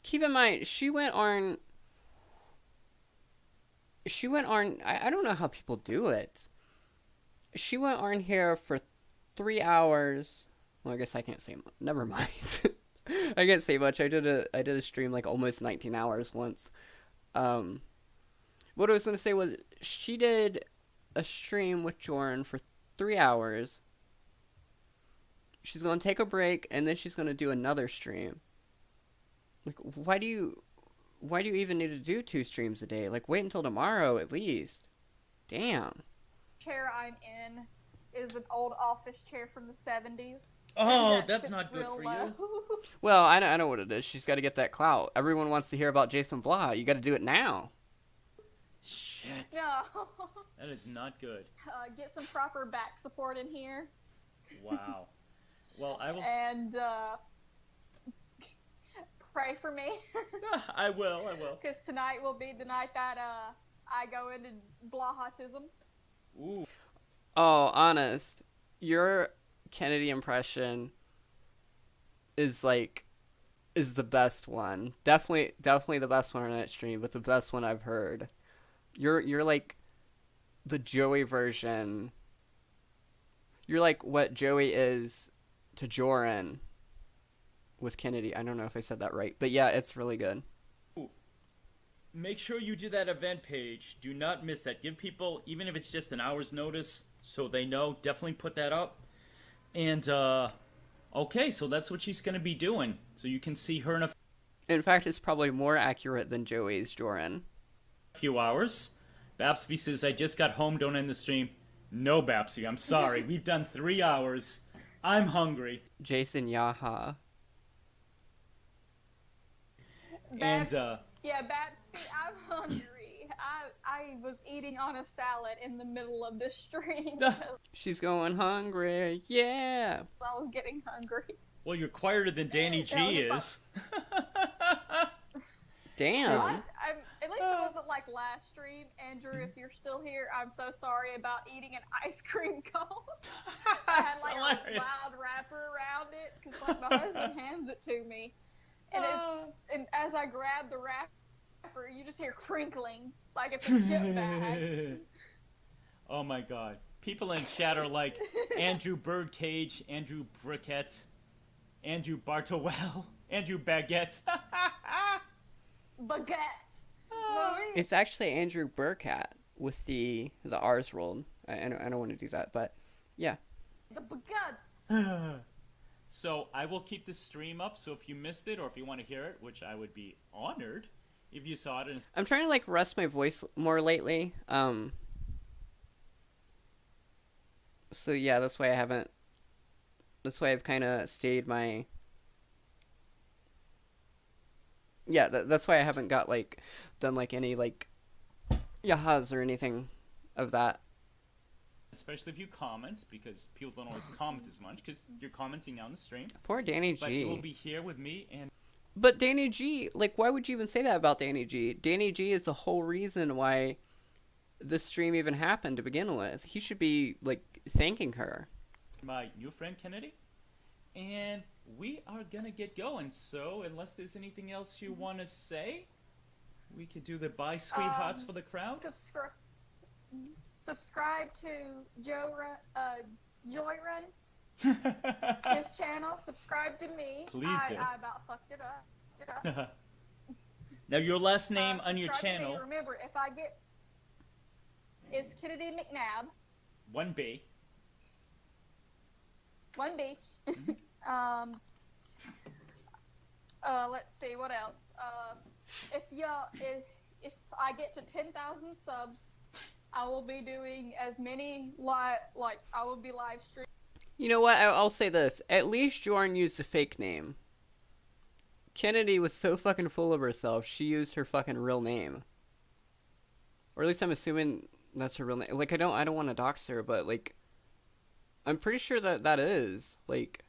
keep in mind she went on. I don't know how people do it. She went on here for 3 hours. Well, I guess I can't say. Never mind. I can't say much. I did a stream like almost 19 hours once. What I was gonna say was she did a stream with Jorrun for 3 hours. She's gonna take a break and then she's gonna do another stream. Like, why do you even need to do 2 streams a day? Like, wait until tomorrow at least. Damn. chair I'm in is an old office chair from the 70s. Oh, That that's sits not good real for low. you. Well, I know what it is. She's got to get that clout. Everyone wants to hear about Jason Blah. You got to do it now. Shit. No. That is not good. Get some proper back support in here. Wow. Well, I will. And pray for me. I will. Because tonight will be the night that I go into Blahatism. Ooh. Oh, honest. Your Kennedy impression is the best one. Definitely the best one on that stream, but the best one I've heard. You're like the Joey version. You're like what Joey is to Jorrun with Kennedy. I don't know if I said that right, but yeah, it's really good. Make sure you do that event page. Do not miss that. Give people, even if it's just an hour's notice, so they know. Definitely put that up. And, okay, so that's what she's going to be doing. So you can see her in a In fact, it's probably more accurate than Joey's Jorrun. few hours. Babsby says, I just got home, don't end the stream. No, Babsy, I'm sorry. We've done 3 hours. I'm hungry. Jason Yaha. And, Yeah, Babsy, I'm hungry. I was eating on a salad in the middle of this stream. She's going hungry. Yeah. I was getting hungry. well, you're quieter than Danny G Yeah, it was is. Damn. At least it wasn't like last stream. Andrew, if you're still here, I'm so sorry about eating an ice cream cone. I had That's like hilarious. a loud wrapper around it because like my husband hands it to me, and and as I grab the wrapper, you just hear crinkling like it's a chip bag. Oh my god. People in chat are like Andrew Birdcage, Andrew Briquette, Andrew Bartowell, Andrew Baguette. Baguette. Marie. It's actually Andrew Burkhat with the R's rolled. I don't want to do that, but yeah. The baguettes. So I will keep this stream up, so if you missed it or if you want to hear it, which I would be honored if you saw it. I'm trying to like rest my voice more lately. So yeah, that's why I've kind of stayed my. Yeah, that's why I haven't got like done like any like yahas or anything of that. Especially if you comment, because people don't always comment as much, because you're commenting now on the stream. Poor Danny But you will G. be here with me, and But Danny G, like, why would you even say that about Danny G? Danny G is the whole reason why this stream even happened to begin with. He should be like thanking her. my new friend Kennedy. And we are gonna get going, so unless there's anything else you want to say, we could do the bye sweethearts for the crowd. Subscribe to Jorrun, his channel. Subscribe to me. Please do. I about fucked it up. Now your last name on your Subscribe to me. channel, Remember, if I get is Kennedy McNabb, 1B. 1B. Let's see what else. If I get to 10,000 subs, I will be doing as many I will be live streaming. You know what? I'll say this. At least Jorrun used a fake name. Kennedy was so fucking full of herself, she used her fucking real name. Or at least I'm assuming that's her real name. Like, I don't want to dox her, but, like, I'm pretty sure that is. Like,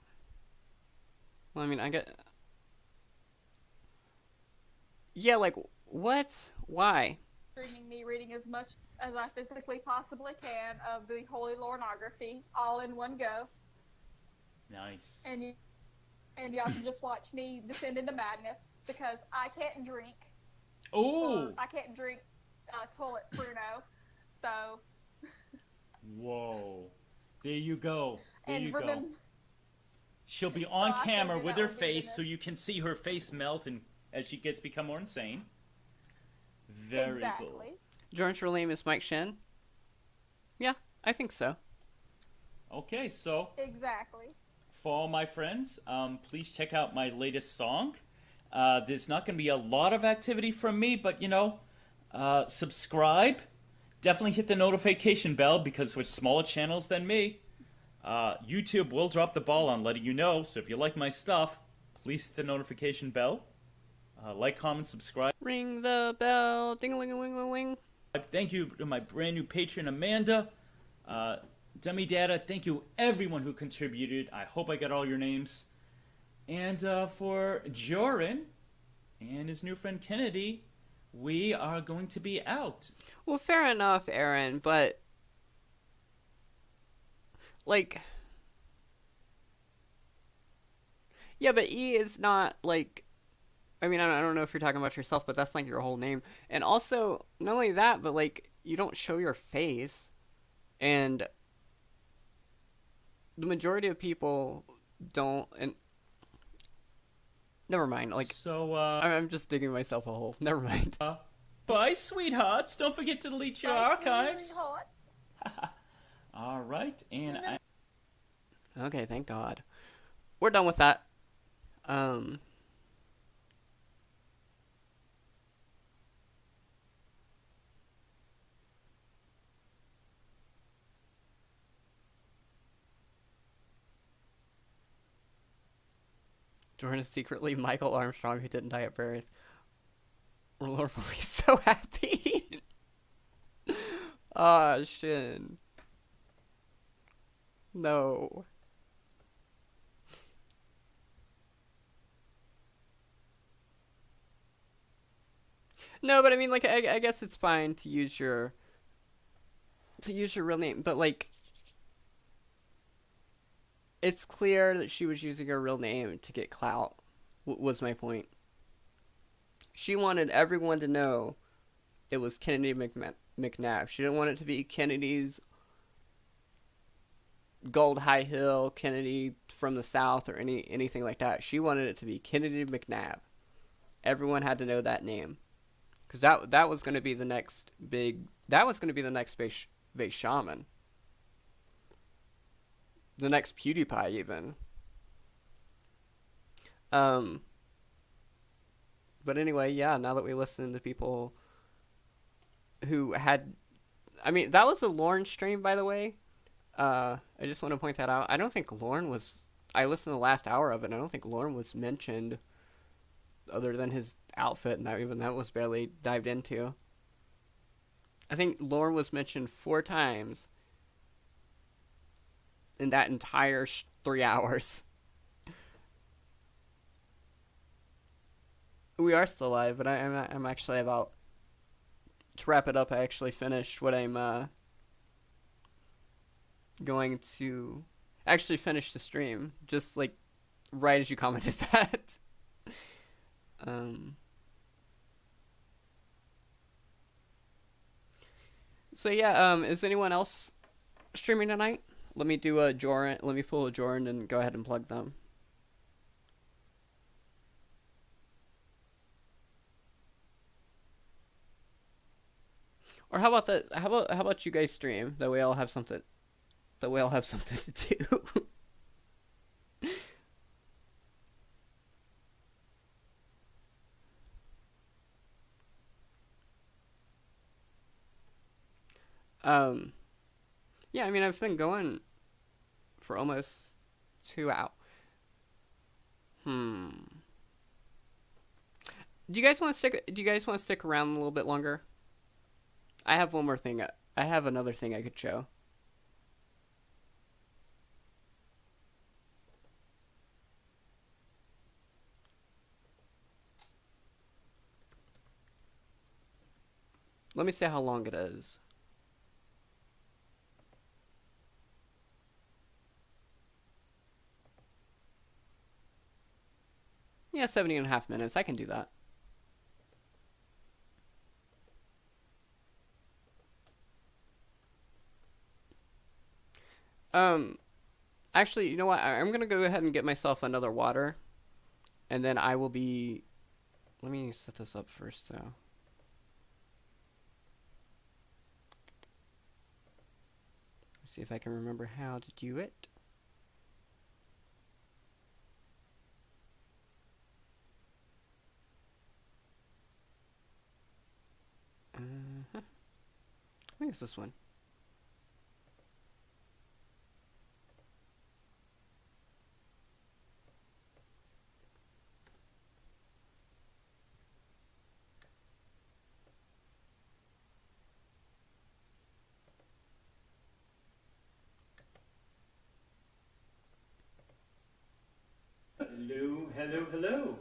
well, I mean, I get... Yeah, like, what? Why? streaming me reading as much as I physically possibly can of the Holy Lornography all in one go. Nice. And y'all can just watch me descend into madness because I can't drink. Oh! I can't drink toilet Pruno. So. Whoa. There you go. There And you go. She'll be So on I camera figured with that her would be face, the so you can see her face melt and as she become more insane. Very exactly. cool. Jorrun's real name is Mike Shin. Yeah, I think so. Okay, so Exactly. for all my friends, please check out my latest song. There's not going to be a lot of activity from me, but subscribe. Definitely hit the notification bell because we're smaller channels than me. YouTube will drop the ball on letting you know, so if you like my stuff, please hit the notification bell. Like, comment, subscribe. Ring the bell, ding-a-ling-a-ling-a-ling. Thank you to my brand new patron, Amanda. Dummy Data, thank you everyone who contributed. I hope I got all your names. And for Jorrun and his new friend Kennedy, we are going to be out. Well, fair enough, Aaron, but like, yeah, but E is not like. I mean, I don't know if you're talking about yourself, but that's like your whole name. And also, not only that, but like, you don't show your face, and the majority of people don't. And never mind. Like, So, I'm just digging myself a hole. Never mind. bye, sweethearts. Don't forget to delete your archives. Hearts. All right, and Okay, thank God. We're done with that. Jordan is secretly Michael Armstrong who didn't die at birth. Lord will be so happy. Ah, Shin. No. No, but I mean, like, I guess it's fine to use your real name, but like, it's clear that she was using her real name to get clout. Was my point. She wanted everyone to know it was Kennedy McNabb. She didn't want it to be Kennedy's Gold High Hill, Kennedy from the South, or anything like that. She wanted it to be Kennedy McNabb. Everyone had to know that name, because that was going to be the next big. That was going to be the next big shaman. The next PewDiePie, even. But anyway, yeah, now that we listen to people who had... I mean, that was a Lorne stream, by the way. I just want to point that out. I don't think Lorne was... I listened to the last hour of it, and I don't think Lorne was mentioned other than his outfit, and even that was barely dived into. I think Lorne was mentioned 4 times in that entire 3 hours. We are still live, but I'm actually about to wrap it up. I actually finished what I'm going to actually finish the stream, just like right as you commented that. So yeah, is anyone else streaming tonight? Let me do a Jorrun. Let me pull a Jorrun and go ahead and plug them. Or how about that? How about you guys stream? That way I'll have something. That way I'll have something to do. Yeah, I mean, I've been going for almost 2 hours. Do you guys want to stick around a little bit longer? I have one more thing. I have another thing I could show. Let me see how long it is. Yeah, 70.5 minutes. I can do that. Actually, you know what? I'm gonna go ahead and get myself another water, and then I will be. Let me set this up first, though. Let's see if I can remember how to do it. I think it's this one. Hello, hello, hello.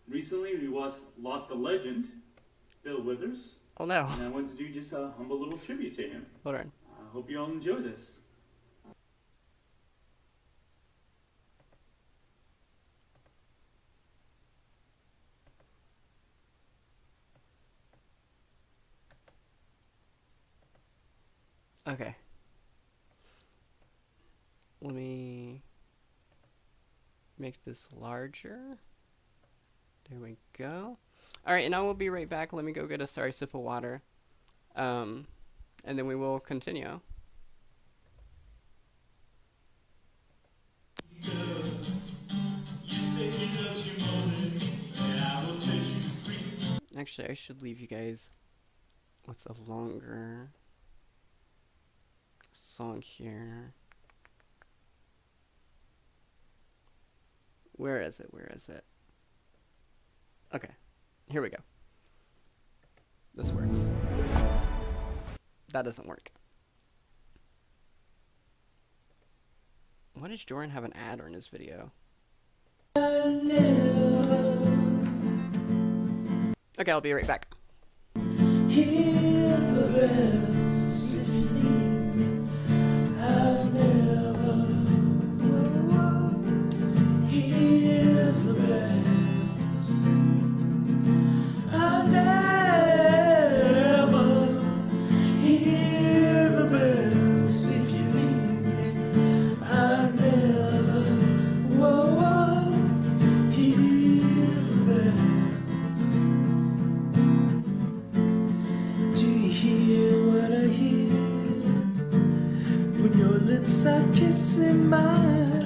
Recently we lost a legend, Bill Withers, Oh no. and I wanted to do just a humble little tribute to him. Hold on. I hope you all enjoy this. Okay. Let me make this larger. There we go. Alright, and I will be right back. Let me go get a sorry sip of water. And then we will continue. Actually, I should leave you guys with a longer song here. Where is it? Where is it? Okay, here we go. This works. That doesn't work. Why does Jorrun have an ad in his video? Okay, I'll be right back. Are kissing mine.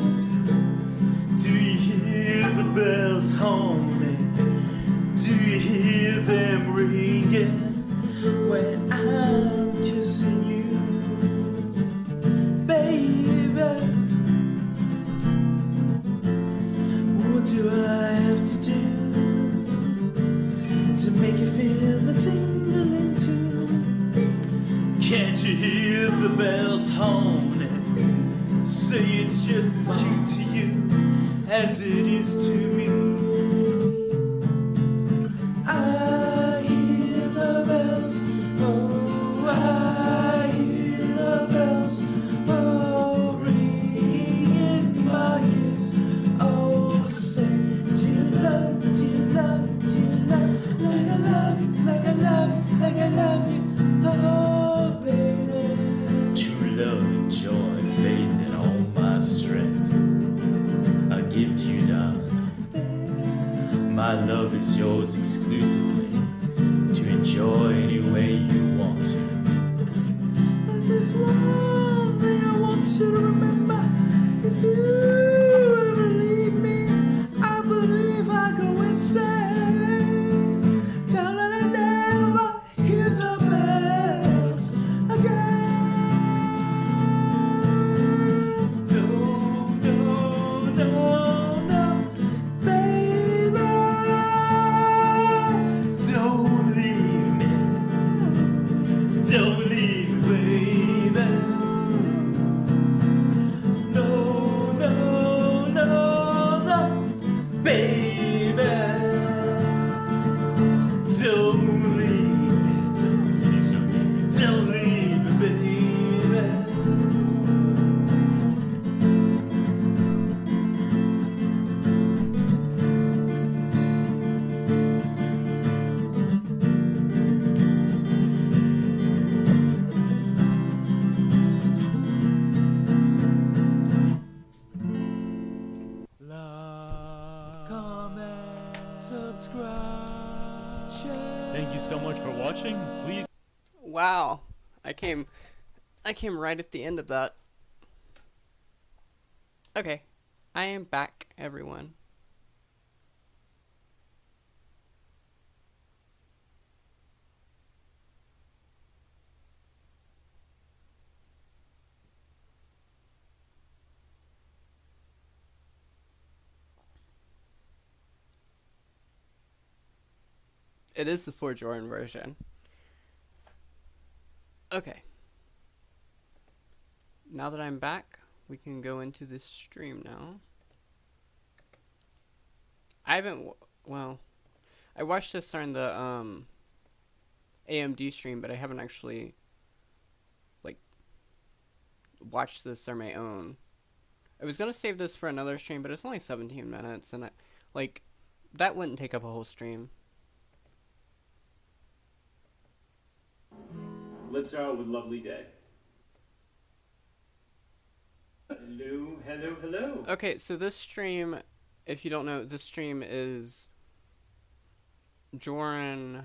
Do you hear the bells homing? Do you hear them ringing when I'm kissing you, baby? What do I have to do to make you feel the tingling too? Can't you hear the bells homing? Say it's just as cute to you as it is to me. I hear the bells, oh, I hear the bells, oh, ringing in my ears. Oh, say, do you love, do you love, do you love, like I love you, like I love you, like I love you, oh, baby. True love, joy, faith, and all my strength I give to you, darling. My love is yours exclusively to enjoy any way you want to. But there's one thing I want you to remember. If you ever leave me, I believe I go insane. Down and I never hear the bells again. Don't leave me, baby. No, no, so much for watching. Please. Wow. I came right at the end of that. Okay. I am back, everyone. It is the 4 Jorrun version. Okay. Now that I'm back, we can go into this stream now. I haven't, well, I watched this on the AMD stream, but I haven't actually, like, watched this on my own. I was gonna save this for another stream, but it's only 17 minutes, and that wouldn't take up a whole stream. Let's start out with Lovely Day. Hello, hello, hello. Okay, so this stream, if you don't know, this stream is Jorrun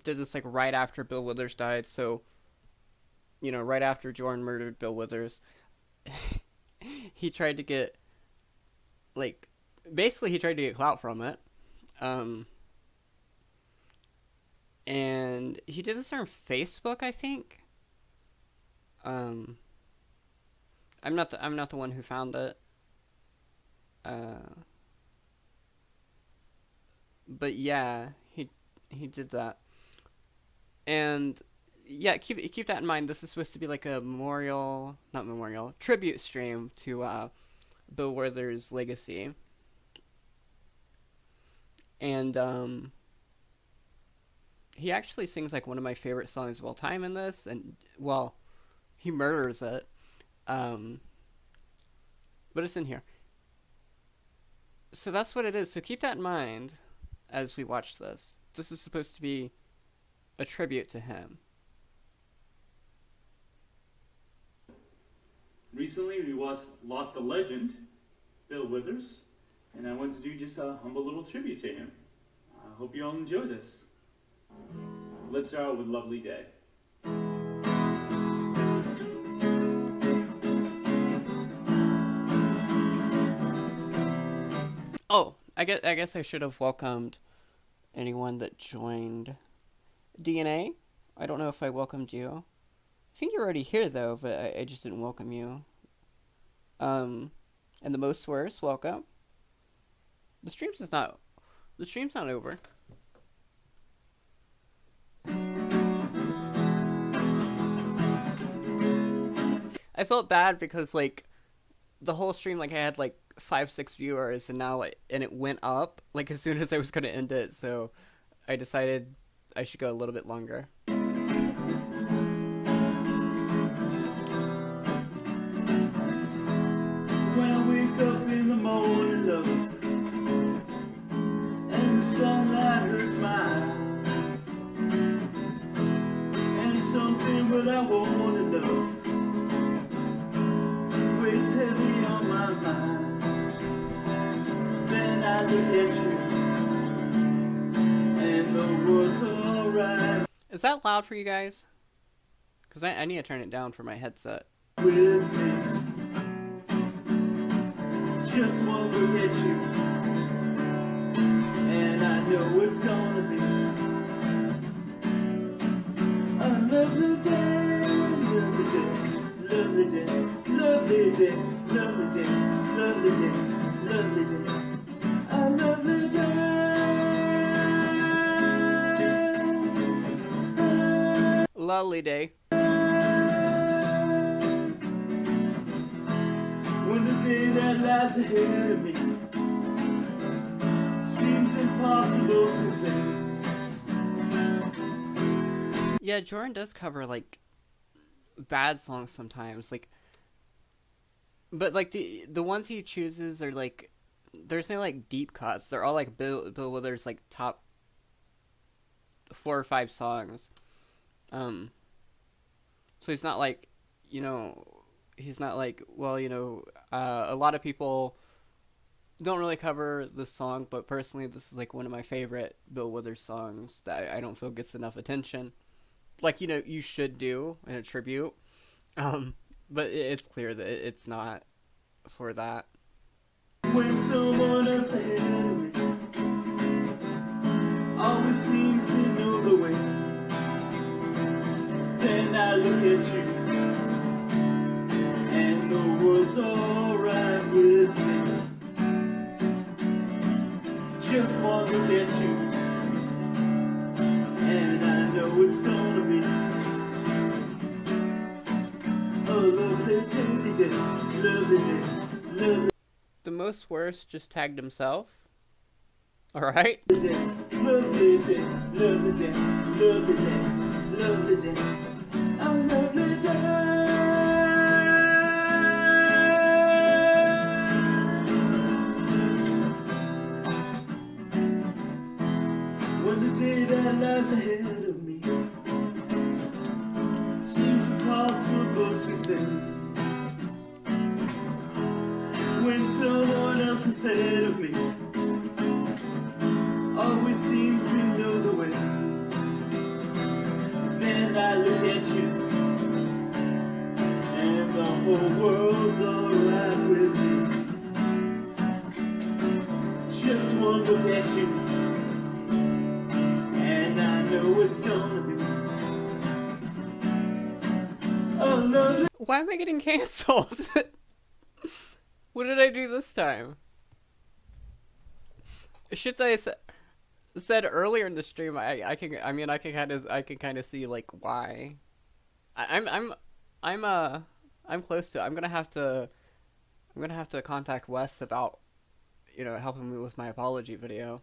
did this like right after Bill Withers died, so you know, right after Jorrun murdered Bill Withers, he tried to get basically he tried to get clout from it. And he did this on Facebook, I think. I'm not the one who found it. But yeah, he did that. And yeah, keep that in mind. This is supposed to be like a tribute stream to Bill Withers' legacy. And he actually sings like one of my favorite songs of all time in this, and well, he murders it. But it's in here. So that's what it is. So keep that in mind as we watch this. This is supposed to be a tribute to him. Recently, we lost a legend, Bill Withers, and I wanted to do just a humble little tribute to him. I hope you all enjoy this. Let's start out with Lovely Day. Oh, I guess I should have welcomed anyone that joined. DNA? I don't know if I welcomed you. I think you're already here though, but I just didn't welcome you. And the most worst, welcome. The stream's not over. I felt bad because like the whole stream, like I had like 5-6 viewers, and now and it went up like as soon as I was gonna end it, so I decided I should go a little bit longer. When I wake up in the morning, love, and the sunlight hurts my eyes, and something that I want to know weighs heavy on my mind. Then I look at you, and the world's alright Is that loud for you guys? Because I need to turn it down for my headset. with me. Just one look at you, and I know it's gonna be a lovely day, lovely day, lovely day, lovely day, lovely day, lovely day, lovely day, a lovely day. Lovely day. When the day that lies ahead of me seems impossible to face. Yeah, Jorrun does cover like bad songs sometimes, like, but like the ones he chooses are like, there's no like deep cuts. They're all like Bill Withers' like top 4 or 5 songs. So he's not like, you know, he's not like, well, you know, a lot of people don't really cover this song, but personally, this is like one of my favorite Bill Withers songs that I don't feel gets enough attention. Like, you should do in a tribute. Um, but it's clear that it's not for that. When someone else ahead of me always seems to know the way, then I look at you and the world's alright with me. Just one look at you and I know it's gonna be a lovely day, lovely day, lovely The Most Worst just tagged himself. Alright? day, lovely day, lovely day, lovely day, lovely day, a lovely day. When the day that lies ahead of me seems impossible to face, when someone else instead of me always seems to know the way, then I look at you and the whole world's alright with me. Just one look at you and I know it's gonna be a lovely. Why am I getting canceled? What did I do this time? Shit that I said earlier in the stream, I can kind of see like why. I'm close to it. I'm gonna have to contact Wes about helping me with my apology video.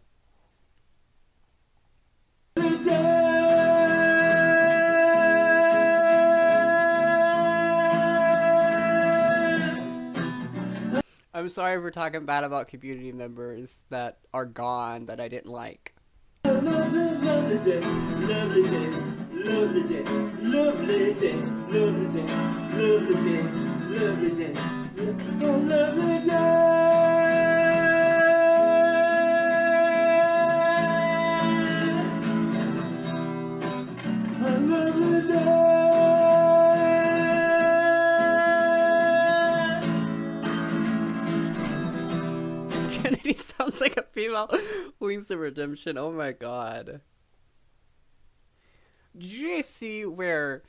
I'm sorry for talking bad about community members that are gone that I didn't like. Lovely day, lovely day, lovely day, lovely day, lovely day, lovely day, lovely day, oh lovely day, a lovely day. Kennedy sounds like a female Wings of Redemption. Oh my god. Did you guys see where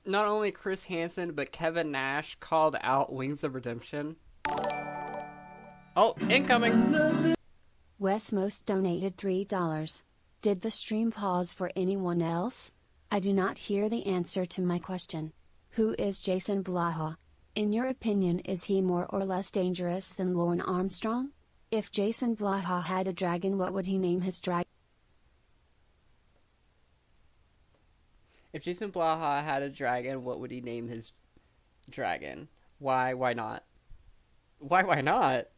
not only Chris Hansen but Kevin Nash called out Wings of Redemption? Oh, incoming! Wes Most donated $3. Did the stream pause for anyone else? I do not hear the answer to my question. Who is Jason Blaha? In your opinion, is he more or less dangerous than Lauren Armstrong? If Jason Blaha had a dragon, what would he name his dragon? If Jason Blaha had a dragon, what would he name his dragon? Why not? Why not?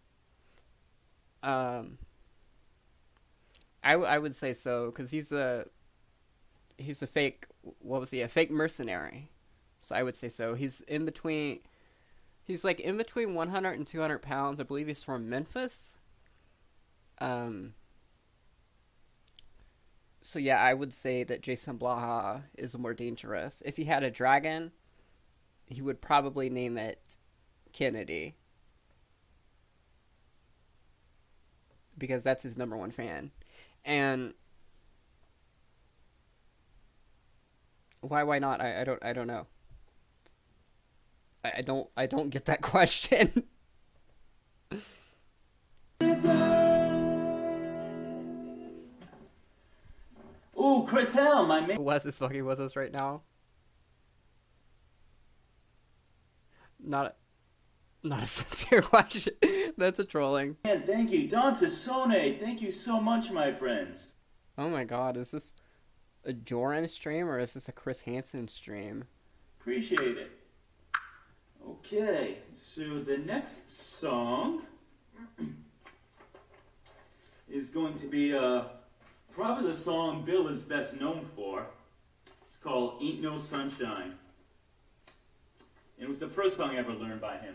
I would say so, because he's a fake, what was he, a fake mercenary. So I would say so. He's like in between 100 and 200 pounds. I believe he's from Memphis. So yeah, I would say that Jason Blaha is more dangerous. If he had a dragon, he would probably name it Kennedy. Because that's his #1 fan. And why not? I don't know. I don't get that question. Oh, Chris Helm, I made. Wes is fucking with us right now. Not a sincere question. That's a trolling. Man, thank you. Dante Sone, thank you so much, my friends. Oh my god, is this a Jorrun stream or is this a Chris Hansen stream? Appreciate it. Okay, so the next song is going to be probably the song Bill is best known for. It's called Ain't No Sunshine. It was the first song I ever learned by him.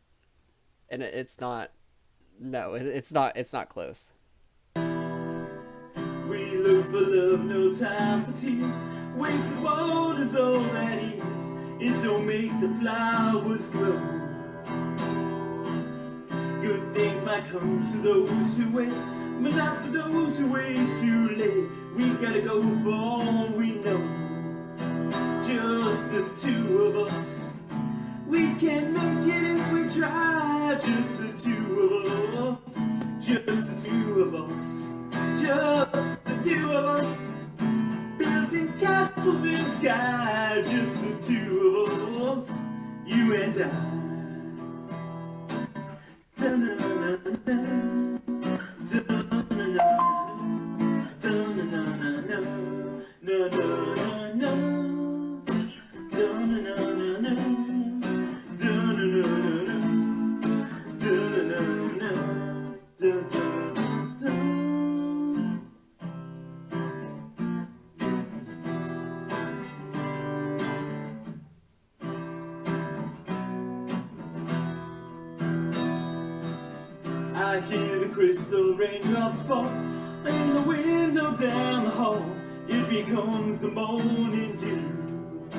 and it's not. No, it's not. It's not close. We look for love, no time for tears. Wasted water's all that is. It don't make the flowers grow. Good things might come to those who wait, but not for those who wait too late. We gotta go for all we know. Just the two of us. We can make it if we try. Just the two of us. Just the two of us. Just the two of us. Building castles in the sky. Just the two of us. You and I. I hear the crystal raindrops fall in the window down the hall. It becomes the morning dew.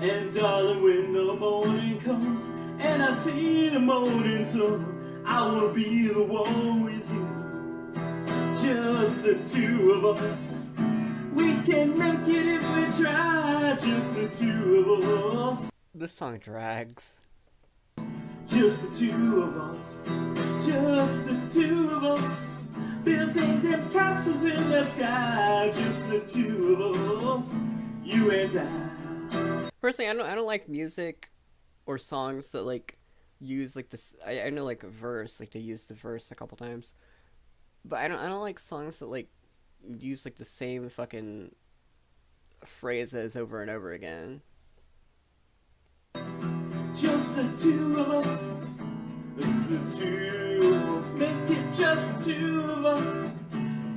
And darling, when the morning comes and I see the morning sun, I wanna be the one with you. Just the two of us. We can make it if we try. Just the two of us. This song drags. Just the two of us, just the two of us, building them castles in the sky. Just the two of us, you and I. Personally, I don't like music or songs that like use like this. I know like a verse, like they use the verse a couple times, but I don't like songs that like use like the same fucking phrases over and over again. Just the two of us, just the two, make it just the two of us,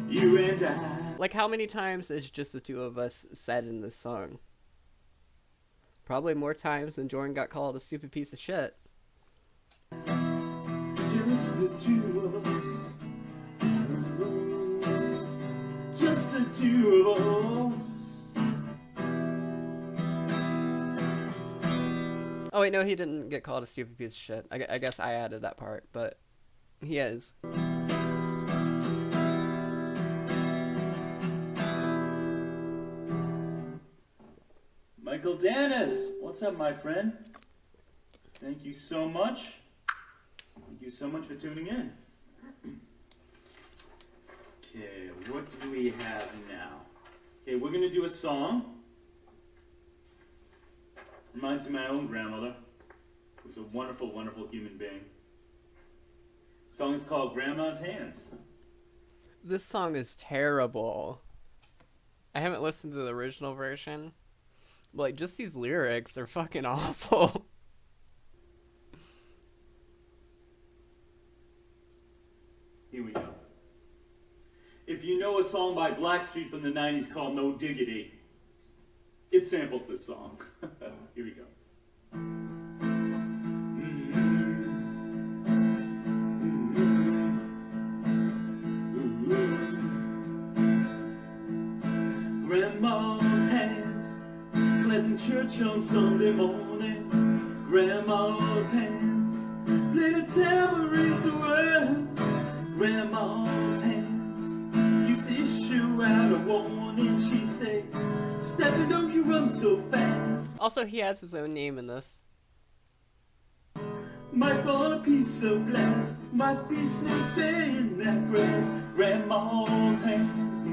you and I. Like, how many times is just the two of us said in this song? Probably more times than Jorrun got called a stupid piece of shit. Just the two of us, just the two of us. Oh wait, no, he didn't get called a stupid piece of shit. I guess I added that part, but he is. Michael Dennis, what's up, my friend? Thank you so much. Thank you so much for tuning in. Okay, what do we have now? Okay, we're gonna do a song. Reminds me of my own grandmother, who was a wonderful, wonderful human being. The song is called Grandma's Hands. This song is terrible. I haven't listened to the original version, but like just these lyrics are fucking awful. Here we go. If you know a song by Blackstreet from the 90s called No Diggity, it samples this song. Here we go. Grandma's hands, led in church on Sunday morning. Grandma's hands, played a tambourine so well. Grandma's hands used to issue out a warning. She'd say, "Stephanie, don't you run so fast." Also, he has his own name in this. Might fall on a piece of glass, might be snakes there in that grass. Grandma's hands.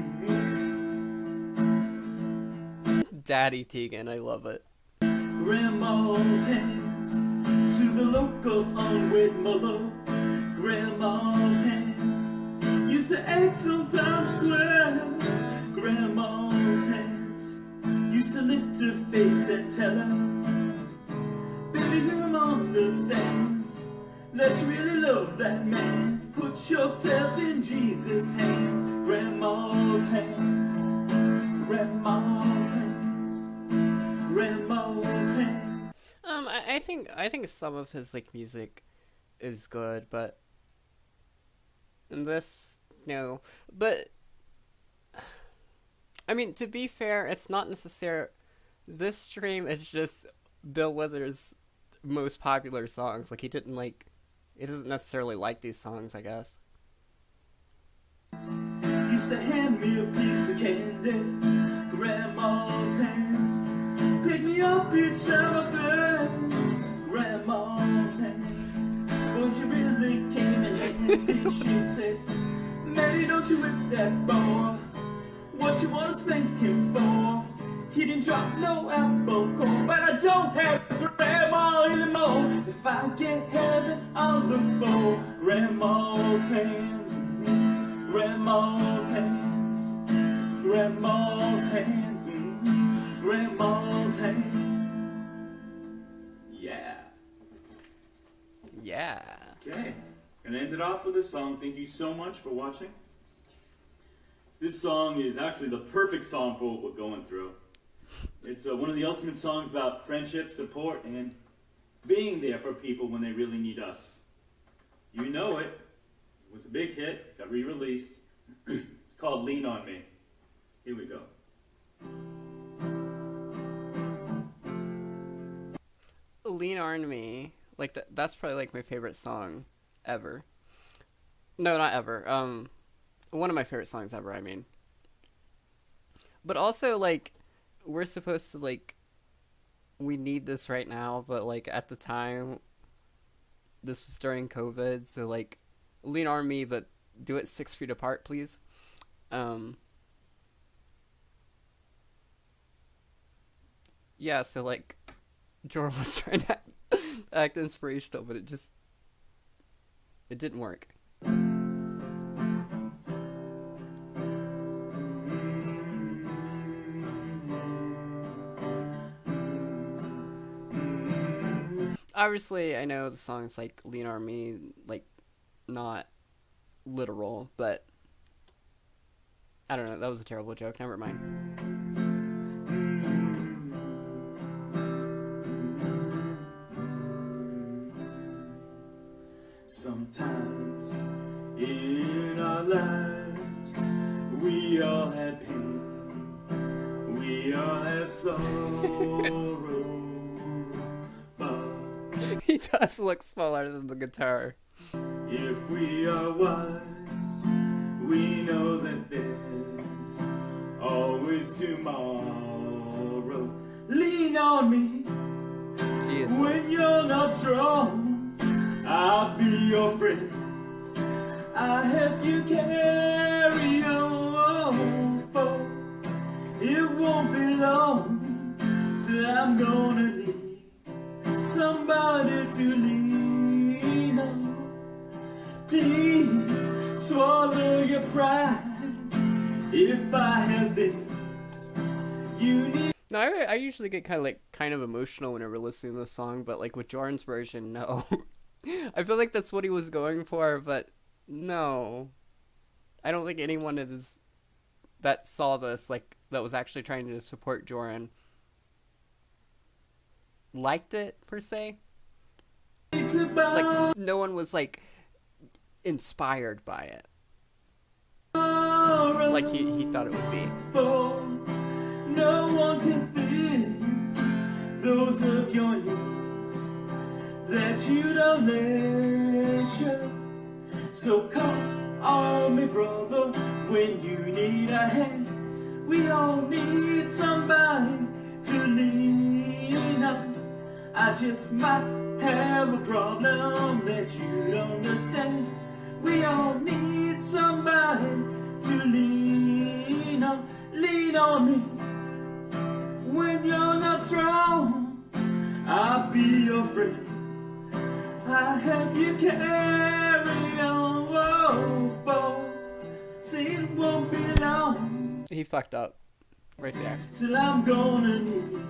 Daddy Tegan, I love it. Grandma's hands, soothe the local unwed mother. Grandma's hands, used to ache sometimes swear. Grandma's hands, used to lift her face and tell her, "Baby, your mom understands that you really love that man. Put yourself in Jesus' hands." Grandma's hands, grandma's hands, grandma's hands. I think some of his like music is good, but in this, no. But I mean, to be fair, it's not necessary. This stream is just Bill Withers' most popular songs. Like, he doesn't necessarily like these songs, I guess. Used to hand me a piece of candy, Grandma's hands. Pick me up each time I fell, Grandma's hands. But you really came in handy, she said. Mary, don't you whip that boy. What you wanna spank him for? He didn't drop no apple core, but I don't have Grandma anymore. If I get heaven, I'll look for Grandma's hands. Grandma's hands, Grandma's hands, Grandma's hands. Yeah. Yeah. Okay, gonna end it off with this song. Thank you so much for watching. This song is actually the perfect song for what we're going through. It's one of the ultimate songs about friendship, support, and being there for people when they really need us. You know it. It was a big hit, got re-released. It's called Lean On Me. Here we go. Lean On Me, like that's probably like my favorite song ever. No, not ever. One of my favorite songs ever, I mean. But also, like, we're supposed to, like, we need this right now, but, like, at the time, this was during COVID, so, like, lean on me, but do it 6 feet apart, please. Yeah, so, like, Jorrun was trying to act inspirational, but it didn't work. Obviously, I know the song's like Lean On Me, like not literal, but I don't know. That was a terrible joke. Never mind. Sometimes in our lives we all have pain, we all have sorrow. He does look smaller than the guitar. If we are wise, we know that there's always tomorrow. Lean on me. Jesus. When you're not strong, I'll be your friend. I'll help you carry on. For it won't be long till I'm gonna need somebody to lean on. Please swallow your pride. If I have this, you need. No, I usually get kind of emotional whenever listening to this song, but like with Jorrun's version, no. I feel like that's what he was going for, but no. I don't think anyone that saw this, like, that was actually trying to support Jorrun, liked it, per se. Like, no one was, like, inspired by it. Like he thought it would be. No one can fill those of your needs that you don't let show. So come on me, brother, when you need a hand. We all need somebody to lean on. I just might have a problem that you don't understand. We all need somebody to lean on. Lean on me. When you're not strong, I'll be your friend. I'll help you carry on. Whoa. See, it won't be long. He fucked up. Right there. Till I'm gonna need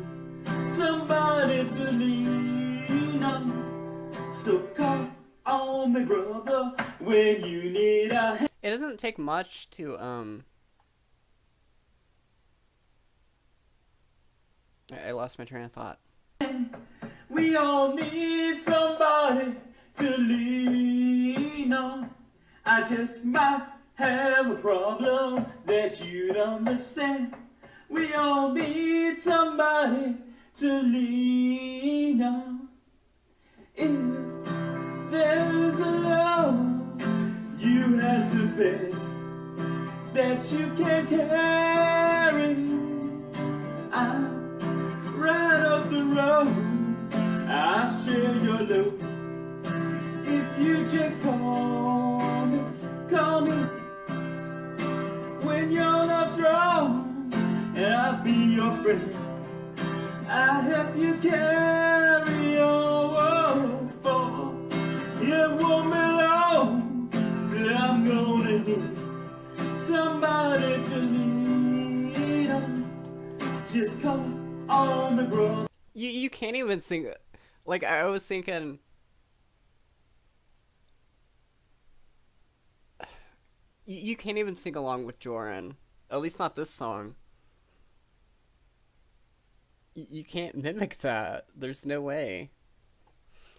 somebody to lean on. So come on, my brother, when you need a hand. It doesn't take much to, I lost my train of thought. We all need somebody to lean on. I just might have a problem that you don't understand. We all need somebody to lean on. If there's a love you had to bear that you can't carry, I'm right up the road, I share your load. If you just call me when you're not strong, and I'll be your friend. I'll help you carry your woe, for it won't be long till I'm gonna need somebody to lean on. Just come on me, bro. You can't even sing. Like, I was thinking, you can't even sing along with Jorrun. At least not this song. You can't mimic that. There's no way.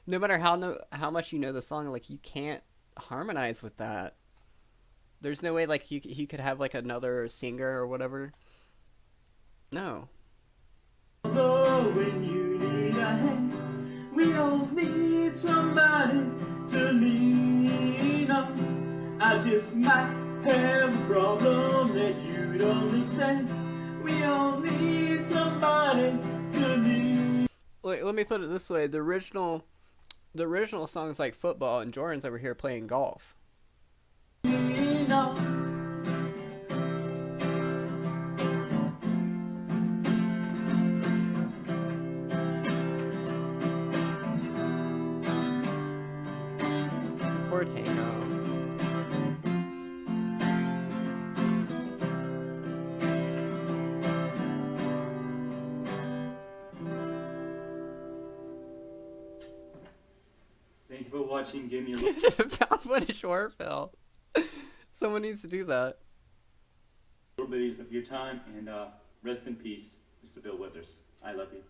No matter how much you know the song, like, you can't harmonize with that. There's no way, like, he could have, like, another singer or whatever. No. Although when you need a hand, we all need somebody to lean on. I just might have a problem that you don't understand. We all need somebody to lean. Wait, let me put it this way: the original song is like football, and Jordan's over here playing golf. on. Poor Tango. Thank you for watching. Give me a Found footage horror film. Someone needs to do that. little bit of your time, and rest in peace, Mr. Bill Withers. I love you.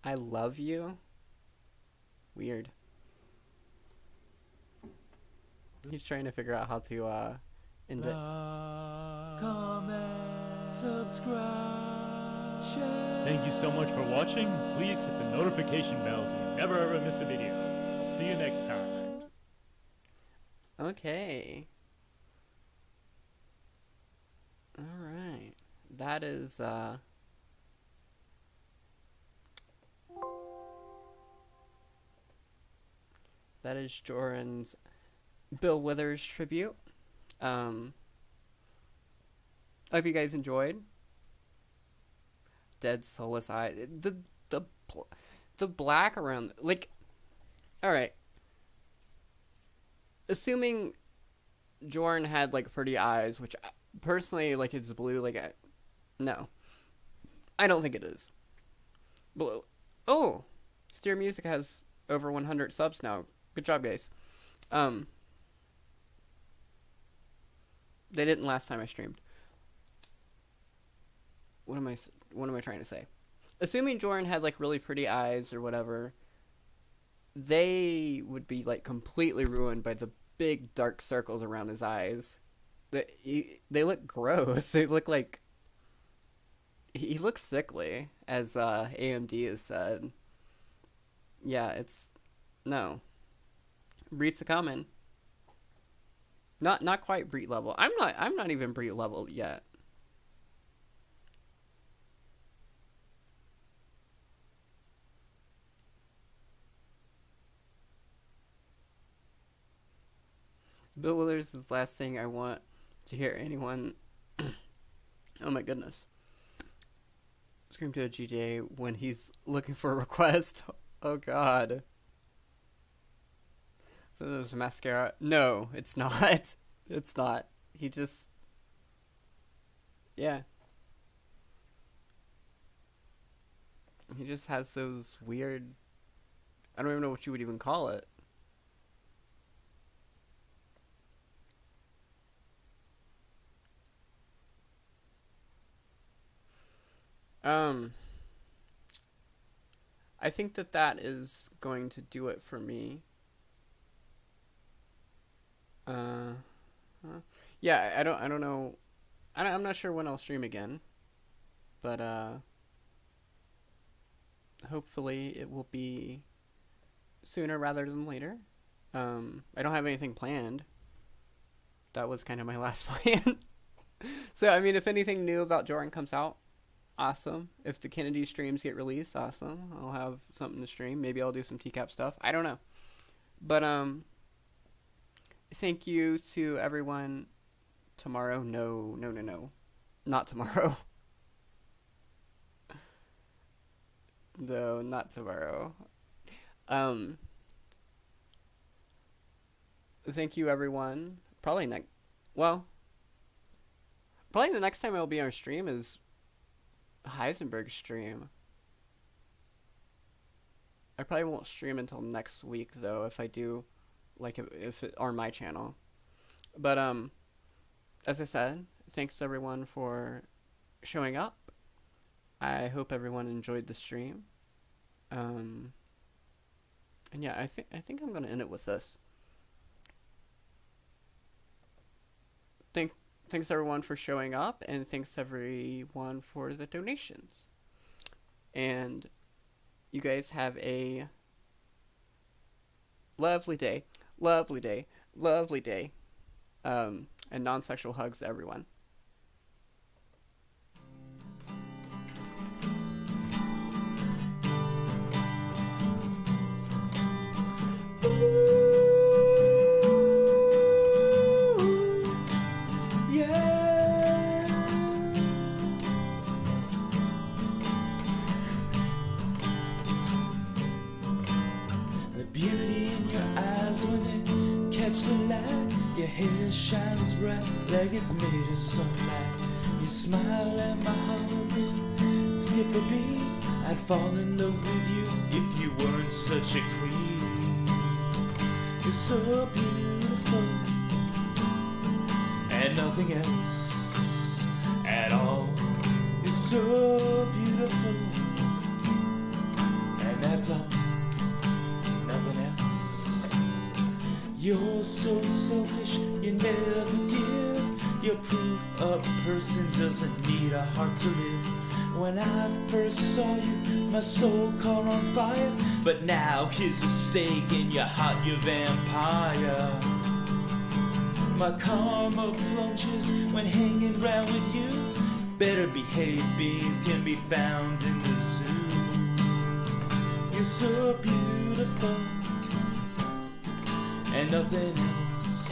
I love you. Weird. He's trying to figure out how to end it. Comment, subscribe, share. Thank you so much for watching. Please hit the notification bell to never ever miss a video. I'll see you next time. Okay. Alright. That is Jordan's Bill Withers tribute. I hope you guys enjoyed. Dead Soulless Eye. The black around, like, alright. Assuming Jorrun had, like, pretty eyes, which personally, like, it's blue, like, no. I don't think it is. Blue. Oh! Steer Music has over 100 subs now. Good job, guys. They didn't last time I streamed. What am I trying to say? Assuming Jorrun had, like, really pretty eyes or whatever, they would be, like, completely ruined by the big dark circles around his eyes. They look gross. They look like... He looks sickly, as AMD has said. Yeah, it's... No. Breed's a common. Not quite breed level. I'm not even breed level yet. Bill Withers is the last thing I want to hear anyone. Oh my goodness. Scream to a GTA when he's looking for a request. Oh god. So there's a mascara. No, it's not. It's not. He just... Yeah. He just has those weird... I don't even know what you would even call it. I think that is going to do it for me. Yeah, I don't know. I'm not sure when I'll stream again, but hopefully it will be sooner rather than later. I don't have anything planned. That was kind of my last plan. So, I mean, if anything new about Jorrun comes out, awesome. If the Kennedy streams get released, awesome. I'll have something to stream. Maybe I'll do some TCAP stuff. I don't know. But, thank you to everyone tomorrow. No. Not tomorrow. No, not tomorrow. Thank you, everyone. Probably the next time I'll be on stream is Heisenberg's stream. I probably won't stream until next week, though, if I do, like, if it on my channel. But, as I said, thanks everyone for showing up. I hope everyone enjoyed the stream. And yeah, I think I'm gonna end it with this. Thanks everyone for showing up, and thanks everyone for the donations. And you guys have a lovely day, and non-sexual hugs to everyone. Your hair shines bright like it's made of sunlight. You smile and my heart will skip a beat. I'd fall in love with you if you weren't such a creep. You're so beautiful and nothing else at all. You're so beautiful and that's all. Nothing else. You're so selfish, you never give. You're proof a person doesn't need a heart to live. When I first saw you, my soul caught on fire. But now here's a stake in your heart, you vampire. My karma plunges when hanging round with you. Better behaved beings can be found in the zoo. You're so beautiful and nothing else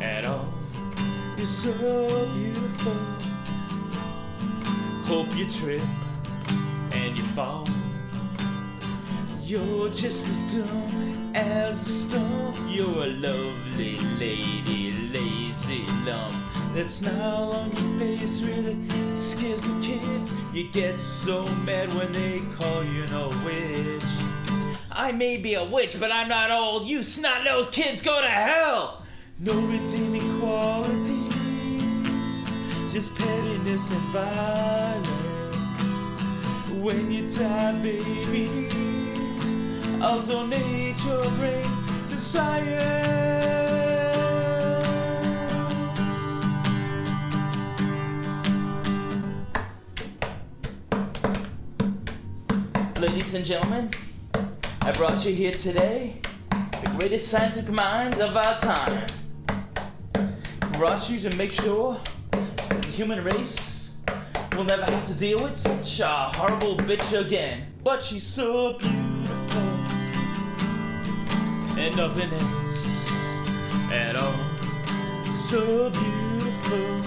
at all. You're so beautiful. Hope you trip and you fall. You're just as dumb as a stone. You're a lovely lady, lazy lump. That smile on your face really scares the kids. You get so mad when they call you a witch. I may be a witch, but I'm not old. You snot-nosed kids, go to hell! No redeeming qualities, just pettiness and violence. When you die, baby, I'll donate your brain to science. Ladies and gentlemen, I brought you here today, the greatest scientific minds of our time. Brought you to make sure that the human race will never have to deal with such a horrible bitch again. But she's so beautiful and nothing else at all. So beautiful.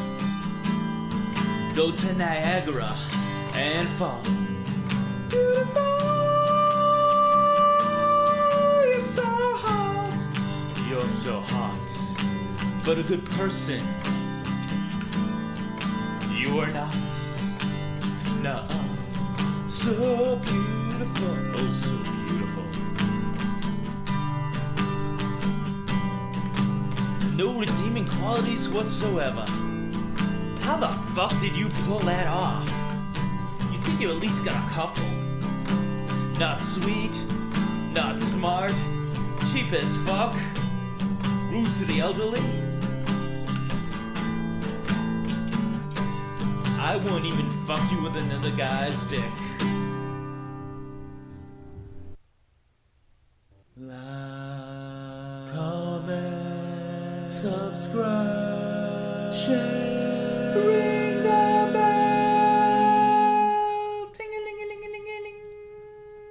Go to Niagara and fall. Beautiful. You're so hot, but a good person you are not. Nuh-uh. So beautiful, oh so beautiful. No redeeming qualities whatsoever. How the fuck did you pull that off? You think you at least got a couple. Not sweet, not smart, cheap as fuck, rude to the elderly. I won't even fuck you with another guy's dick. Like, comment, subscribe, share.